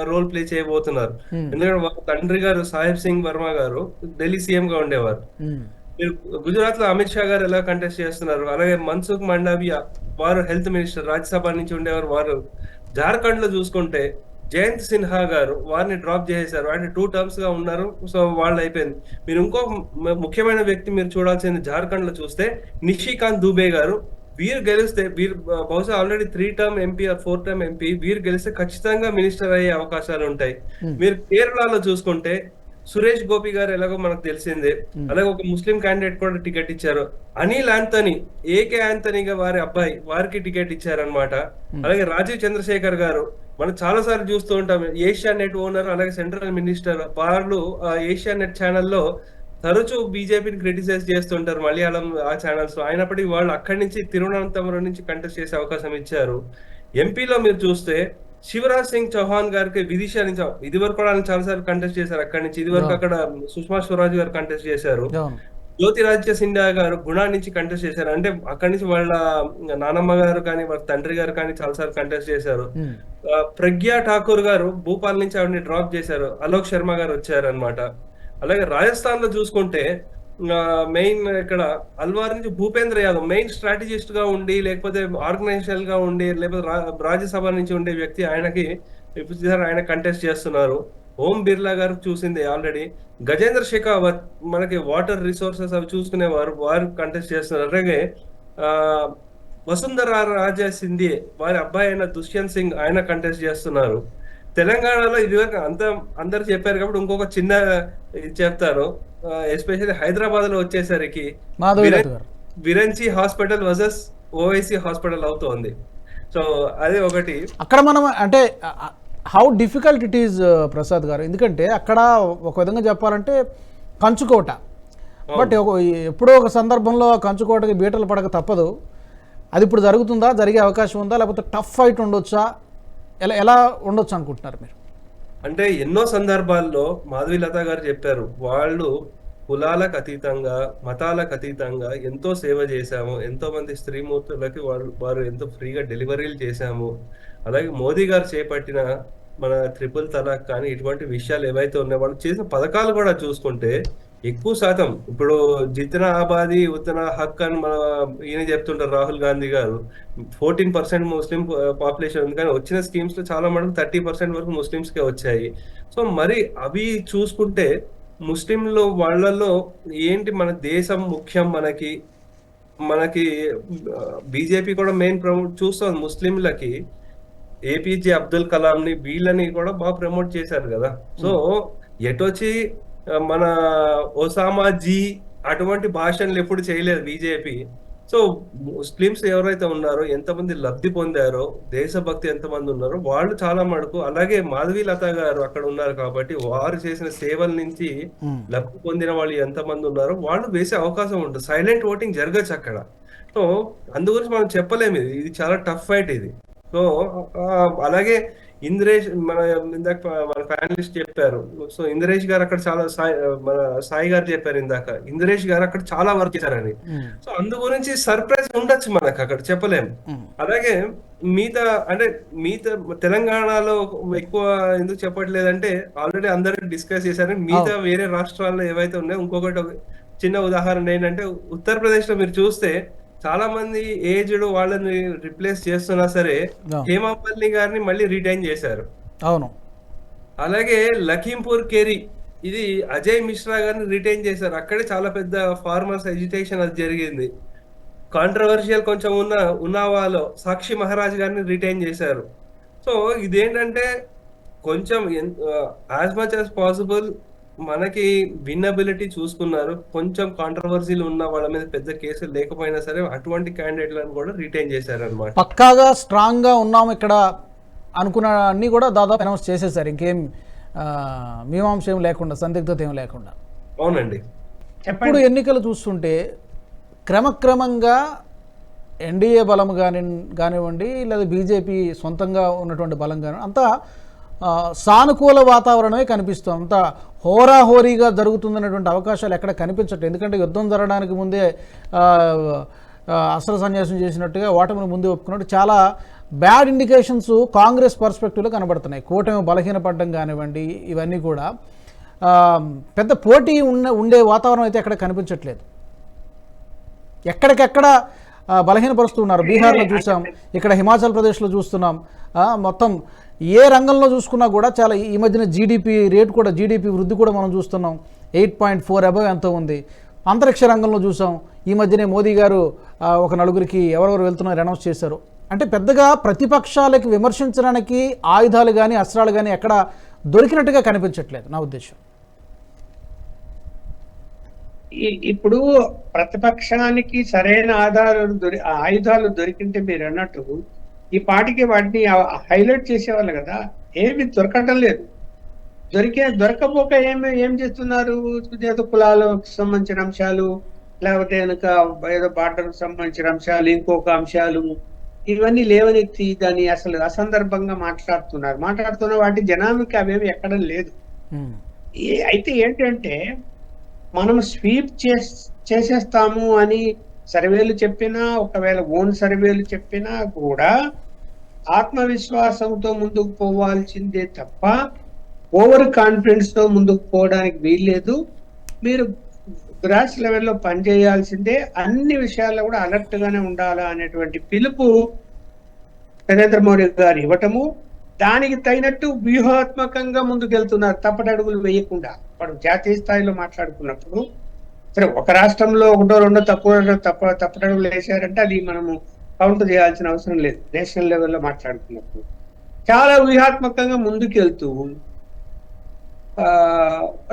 రోల్ ప్లే చేయబోతున్నారు. ఎందుకంటే వాళ్ళ తండ్రి గారు సాహిబ్ సింగ్ వర్మ గారు ఢిల్లీ సీఎం గా ఉండేవారు. మీరు గుజరాత్ లో అమిత్ షా గారు ఎలా కంటెస్ట్ చేస్తున్నారు, అలాగే మన్సుఖ్ మండావియా వారు హెల్త్ మినిస్టర్ రాజ్యసభ నుంచి ఉండేవారు. వారు జార్ఖండ్ లో చూసుకుంటే జయంత్ సిన్హా గారు వారిని డ్రాప్ చేసేసారు. అంటే 2 టర్మ్స్ గా ఉన్నారు. సో వాళ్ళు అయిపోయింది. మీరు ఇంకో ముఖ్యమైన వ్యక్తి మీరు చూడాల్సింది జార్ఖండ్ లో చూస్తే నిషికాంత్ దుబే గారు. వీరు గెలిస్తే బహుశా already 3 term MP or 4 term MP, వీరు గెలిస్తే ఖచ్చితంగా మినిస్టర్ అయ్యే అవకాశాలు ఉంటాయి. మీరు కేరళలో చూసుకుంటే సురేష్ గోపి గారు ఎలాగో మనకు తెలిసిందే, అలాగే ఒక ముస్లిం క్యాండిడేట్ కూడా టికెట్ ఇచ్చారు. అనిల్ ఆంథనీ, ఏకే ఆంథనీగా వారి అబ్బాయి, వారికి టికెట్ ఇచ్చారనమాట. అలాగే రాజీవ్ చంద్రశేఖర్ గారు మనం చాలా సార్లు చూస్తూ ఉంటాం, ఏషియా నెట్ ఓనర్, అలాగే సెంట్రల్ మినిస్టర్. వాళ్ళు ఏషియా నెట్ ఛానల్లో తరచూ బీజేపీని క్రిటిసైజ్ చేస్తుంటారు, మలయాళం ఆ ఛానల్స్. అయినప్పటికీ వాళ్ళు అక్కడి నుంచి తిరువనంతపురం నుంచి కంటెస్ట్ చేసే అవకాశం ఇచ్చారు. ఎంపీలో మీరు చూస్తే శివరాజ్ సింగ్ చౌహాన్ గారికి విదిశా నుంచి ఇది వరకు కూడా చాలాసార్లు కంటెస్ట్ చేశారు. అక్కడి నుంచి ఇది వరకు అక్కడ సుష్మా స్వరాజ్ గారు కంటెస్ట్ చేశారు. జ్యోతిరాదిత్య సింధియా గారు గుణా నుంచి కంటెస్ట్ చేశారు. అంటే అక్కడి నుంచి వాళ్ళ నానమ్మ గారు కానీ వాళ్ళ తండ్రి గారు కానీ చాలాసార్లు కంటెస్ట్ చేశారు. ప్రగ్యా ఠాకూర్ గారు భూపాల్ నుంచి ఆవిడని డ్రాప్ చేశారు, అలోక్ శర్మ గారు వచ్చారు అనమాట. అలాగే రాజస్థాన్ లో చూసుకుంటే మెయిన్ ఇక్కడ అల్వార్ నుంచి భూపేంద్ర యాదవ్ మెయిన్ స్ట్రాటజిస్ట్ గా ఉండి, లేకపోతే ఆర్గనైజేషన్ గా ఉండి, లేకపోతే రాజ్యసభ నుంచి ఉండే వ్యక్తి ఆయన కంటెస్ట్ చేస్తున్నారు. ఓం బిర్లా గారు చూసింది ఆల్రెడీ. గజేంద్ర షెకావత్ మనకి వాటర్ రిసోర్సెస్ అవి చూసుకునేవారు, వారు కంటెస్ట్ చేస్తున్నారు. అలాగే వసుంధరా రాజా సింధియే వారి అబ్బాయి అయిన దుష్యంత్ సింగ్ ఆయన కంటెస్ట్ చేస్తున్నారు. తెలంగాణలో ఇదివరకు అందరు చెప్పారు కాబట్టి ఇంకొక చిన్న చెప్తారు. ఎస్పెషల్లీ హైదరాబాద్ లో వచ్చేసరికి Virinchi hospital versus OIC hospital అవుతోంది. సో అదే ఒకటి. అక్కడ మనం అంటే how difficult it is Prasad గారు, ఎందుకంటే అక్కడ ఒక విధంగా చెప్పాలంటే కంచుకోట. బట్ ఎప్పుడో ఒక సందర్భంలో కంచుకోటకి బీటలు పడక తప్పదు. అది ఇప్పుడు జరుగుతుందా, జరిగే అవకాశం ఉందా, లేకపోతే టఫ్ ఫైట్ ఉండొచ్చా, ఎలా ఉండొచ్చు అనుకుంటున్నారు మీరు? అంటే ఎన్నో సందర్భాల్లో మాధవీలత గారు చెప్పారు, వాళ్ళు కులాలకు అతీతంగా మతాలకు అతీతంగా ఎంతో సేవ చేశాము, ఎంతో మంది స్త్రీమూర్తులకి వారు ఎంతో ఫ్రీగా డెలివరీలు చేశాము. అలాగే మోదీ గారు చేపట్టిన మన 3 తలాక్ కానీ ఇటువంటి విషయాలు ఏవైతే ఉన్నాయో వాళ్ళు చేసిన పథకాలు కూడా చూసుకుంటే ఎక్కువ శాతం ఇప్పుడు జితనా ఆబాదీ ఉతనా హక్ అని మన ఈయన చెప్తుంటారు రాహుల్ గాంధీ గారు. 14% ముస్లిం పాపులేషన్ ఉంది, కానీ వచ్చిన స్కీమ్స్ లో చాలా మటుకు 30% వరకు ముస్లిమ్స్ కే వచ్చాయి. సో మరి అవి చూసుకుంటే ముస్లింలు వాళ్ళలో ఏంటి, మన దేశం ముఖ్యం, మనకి బీజేపీ కూడా మెయిన్ ప్రమోట్ చూస్తుంది ముస్లింలకి. ఏపీజే అబ్దుల్ కలాం ని వీళ్ళని కూడా బాగా ప్రమోట్ చేశారు కదా. సో ఎటొచ్చి మన ఒసామాజీ అటువంటి భాషలు ఎప్పుడు చేయలేదు బీజేపీ. సో ముస్లిమ్స్ ఎవరైతే ఉన్నారో, ఎంతమంది లబ్ధి పొందారో, దేశభక్తి ఎంతమంది ఉన్నారో వాళ్ళు చాలా మటుకు, అలాగే మాధవీలత గారు అక్కడ ఉన్నారు కాబట్టి వారు చేసిన సేవల నుంచి లబ్ధి పొందిన వాళ్ళు ఎంతమంది ఉన్నారో వాళ్ళు వేసే అవకాశం ఉంటుంది. సైలెంట్ ఓటింగ్ జరగచ్చు అక్కడ. సో అందు గురించి మనం చెప్పలేము, ఇది చాలా టఫ్ ఫైట్ ఇది. సో అలాగే ఇంద్రేష్ మన ఇందాక మన ప్యానలిస్ట్ చెప్పారు. సో ఇంద్రేష్ గారు అక్కడ చాలా మన సాయి గారు చెప్పారు ఇందాక, ఇంద్రేష్ గారు అక్కడ చాలా వర్క్ చేశారని. సో అందు గురించి సర్ప్రైజ్ ఉండొచ్చు మనకు, అక్కడ చెప్పలేము. అలాగే మిగతా తెలంగాణలో ఎక్కువ ఎందుకు చెప్పట్లేదంటే ఆల్రెడీ అందరూ డిస్కస్ చేశారు. మిగతా వేరే రాష్ట్రాల్లో ఏవైతే ఉన్నాయో ఇంకొకటి చిన్న ఉదాహరణ ఏంటంటే ఉత్తరప్రదేశ్ లో మీరు చూస్తే చాలా మంది ఏజ్డ్ వాళ్ళని రిప్లేస్ చేస్తున్నా సరే హేమామాలిని గారిని మళ్ళీ రిటైన్ చేశారు. అవును. అలాగే లఖీంపూర్ కేరి ఇది అజయ్ మిశ్రా గారిని రిటైన్ చేశారు. అక్కడే చాలా పెద్ద ఫార్మర్స్ ఎడ్యుకేషన్ అది జరిగింది. కాంట్రవర్షియల్ కొంచెం ఉన్నావాలో సాక్షి మహారాజ్ గారిని రిటైన్ చేశారు. సో ఇదేంటంటే కొంచెం యాజ్ మచ్ యాజ్ పాసిబుల్ మనకి విన్నబిలిటీ చూసుకున్నారు. కొంచెం కాంట్రవర్సీలు ఉన్న వాళ్ళ మీద పెద్ద కేసులు లేకపోయినా సరే అటువంటి క్యాండిడేట్లను కూడా రిటైన్ చేశారు అనమాట. పక్కాగా స్ట్రాంగ్గా ఉన్నాము ఇక్కడ అనుకున్న అన్నీ కూడా దాదాపు అనౌన్స్ చేసేసారు, ఇంకేం మీమాంస ఏం లేకుండా, సందిగ్ధత ఏం లేకుండా. అవునండి. ఇప్పుడు ఎన్నికలు చూస్తుంటే క్రమక్రమంగా ఎన్డీఏ బలం కానివ్వండి లేదా బీజేపీ సొంతంగా ఉన్నటువంటి బలం కానివ్వండి అంతా సానుకూల వాతావరణమే కనిపిస్తుంది. అంతా హోరాహోరీగా జరుగుతుందనేటువంటి అవకాశాలు ఎక్కడ కనిపించట్లేదు. ఎందుకంటే యుద్ధం జరగడానికి ముందే అస్త్ర సన్యాసం చేసినట్టుగా ఓటమిని ముందే ఒప్పుకున్నట్టు చాలా బ్యాడ్ ఇండికేషన్స్ కాంగ్రెస్ పర్స్పెక్టివ్లో కనబడుతున్నాయి. కూటమి బలహీనపడడం కానివ్వండి, ఇవన్నీ కూడా పెద్ద పోటీ ఉండే వాతావరణం అయితే ఎక్కడ కనిపించట్లేదు. ఎక్కడికెక్కడ బలహీనపరుస్తున్నారు. బీహార్లో చూసాం, ఇక్కడ హిమాచల్ ప్రదేశ్లో చూస్తున్నాం. మొత్తం ఏ రంగంలో చూసుకున్నా కూడా చాలా ఈ మధ్యన జీడిపి రేట్ కూడా, జీడిపి వృద్ధి కూడా మనం చూస్తున్నాం. 8.4 అబవ్ ఎంతో ఉంది. అంతరిక్ష రంగంలో చూసాం, ఈ మధ్యనే మోదీ గారు ఒక నలుగురికి ఎవరెవరు వెళ్తున్నారో అనౌన్స్ చేశారు. అంటే పెద్దగా ప్రతిపక్షాలకి విమర్శించడానికి ఆయుధాలు కానీ అస్త్రాలు కానీ ఎక్కడ దొరికినట్టుగా కనిపించట్లేదు నా ఉద్దేశం. ఇప్పుడు ప్రతిపక్షానికి సరైన ఆయుధాలు దొరికింటే మీరు అన్నట్టు ఈ పాటికి వాటిని హైలైట్ చేసేవాళ్ళు కదా, ఏమి దొరకటం లేదు. దొరకపోక ఏం చేస్తున్నారు, ఏదో కులాలకు సంబంధించిన అంశాలు, లేకపోతే కనుక ఏదో బార్డర్కు సంబంధించిన అంశాలు, ఇంకొక అంశాలు, ఇవన్నీ లేవనెత్తి దాన్ని అసలు అసందర్భంగా మాట్లాడుతున్న వాటి జనానికి అవేమి ఎక్కడం లేదు. అయితే ఏంటంటే మనం స్వీప్ చేసేస్తాము అని సర్వేలు చెప్పినా, ఒకవేళ ఓన్ సర్వేలు చెప్పినా కూడా ఆత్మవిశ్వాసంతో ముందుకు పోవాల్సిందే తప్ప ఓవర్ కాన్ఫిడెన్స్ తో ముందుకు పోవడానికి వీల్లేదు. మీరు గ్రాస్ లెవెల్లో పనిచేయాల్సిందే, అన్ని విషయాల్లో కూడా అలర్ట్ గానే ఉండాలా అనేటువంటి పిలుపు నరేంద్ర మోడీ గారు ఇవ్వటము, దానికి తగినట్టు వ్యూహాత్మకంగా ముందుకెళ్తున్నారు తప్పటడుగులు వేయకుండా. వాడు జాతీయ స్థాయిలో మాట్లాడుకున్నప్పుడు సరే ఒక రాష్ట్రంలో ఒకటో రెండో తప్పటడుగులు వేసారంటే అది మనము కౌంట్ చేయాల్సిన అవసరం లేదు. నేషనల్ లెవెల్లో మాట్లాడుకున్నప్పుడు చాలా వ్యూహాత్మకంగా ముందుకెళ్తూ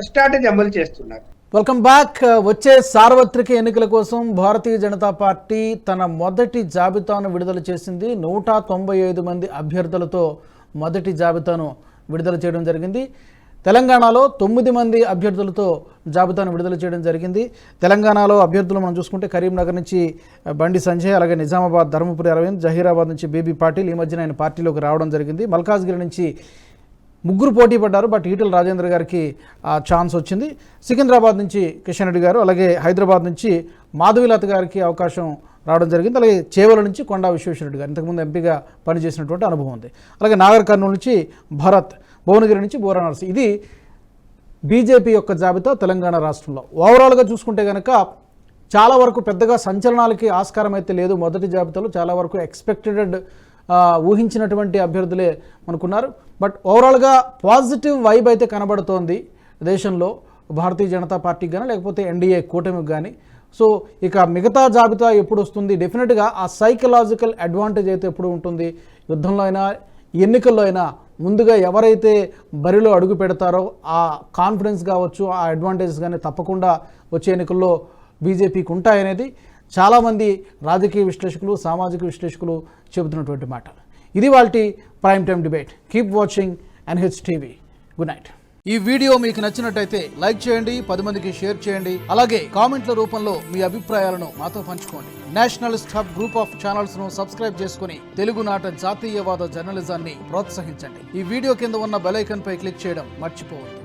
స్ట్రాటజీ అమలు చేస్తున్నారు. Welcome back. వచ్చే సార్వత్రిక ఎన్నికల కోసం భారతీయ జనతా పార్టీ తన మొదటి జాబితాను విడుదల చేసింది. 195 మంది అభ్యర్థులతో మొదటి జాబితాను విడుదల చేయడం జరిగింది. తెలంగాణలో 9 మంది అభ్యర్థులతో జాబితాను విడుదల చేయడం జరిగింది. తెలంగాణలో అభ్యర్థులు మనం చూసుకుంటే కరీంనగర్ నుంచి బండి సంజయ్, అలాగే నిజామాబాద్ ధర్మపురి అరవింద్, జహీరాబాద్ నుంచి బేబీ పాటిల్ ఈ మధ్యన ఆయన పార్టీలోకి రావడం జరిగింది. మల్కాజ్గిరి నుంచి 3 పోటీ పడ్డారు, బట్ ఈటెల రాజేందర్ గారికి ఛాన్స్ వచ్చింది. సికింద్రాబాద్ నుంచి కిషన్ రెడ్డి గారు, అలాగే హైదరాబాద్ నుంచి మాధవీలత గారికి అవకాశం రావడం జరిగింది. అలాగే చేవల నుంచి కొండా విశ్వేశ్వరరెడ్డి గారు ఇంతకుముందు ఎంపీగా పనిచేసినటువంటి అనుభవం ఉంది. అలాగే నాగర్ కర్నూలు నుంచి భరత్, భువనగిరి నుంచి బోరా నర్సి. ఇది బీజేపీ యొక్క జాబితా తెలంగాణ రాష్ట్రంలో. ఓవరాల్గా చూసుకుంటే కనుక చాలా వరకు పెద్దగా సంచలనాలకి ఆస్కారం అయితే లేదు. మొదటి జాబితాలో చాలా వరకు ఎక్స్పెక్టెడ్ ఊహించినటువంటి అభ్యర్థులే మనకున్నారు. బట్ ఓవరాల్గా పాజిటివ్ వైబ్ అయితే కనబడుతోంది దేశంలో భారతీయ జనతా పార్టీకి కానీ లేకపోతే ఎన్డీఏ కూటమికి కానీ. సో ఇక మిగతా జాబితా ఎప్పుడు వస్తుంది, డెఫినెట్గా ఆ సైకలాజికల్ అడ్వాంటేజ్ అయితే ఎప్పుడు ఉంటుంది. యుద్ధంలో అయినా ఎన్నికల్లో అయినా ముందుగా ఎవరైతే బరిలో అడుగు పెడతారో ఆ కాన్ఫిడెన్స్ కావచ్చు, ఆ అడ్వాంటేజెస్ కానీ తప్పకుండా వచ్చే ఎన్నికల్లో బీజేపీకి ఉంటాయనేది చాలామంది రాజకీయ విశ్లేషకులు, సామాజిక విశ్లేషకులు చెబుతున్నటువంటి మాట. ఇది వాల్టి prime time debate. Keep watching NHTV. Good night. ఈ వీడియో మీకు నచ్చినట్టయితే లైక్ చేయండి, 10 మందికి షేర్ చేయండి, అలాగే కామెంట్ల రూపంలో మీ అభిప్రాయాలను మాతో పంచుకోండి. Nationalist hub group of channels ను సబ్స్క్రైబ్ చేసుకుని తెలుగునాట జాతీయవాద జర్నలిజాన్ని ప్రోత్సహించండి. ఈ వీడియో కింద ఉన్న బెల్ ఐకాన్ పై క్లిక్ చేయడం మర్చిపోవద్దు.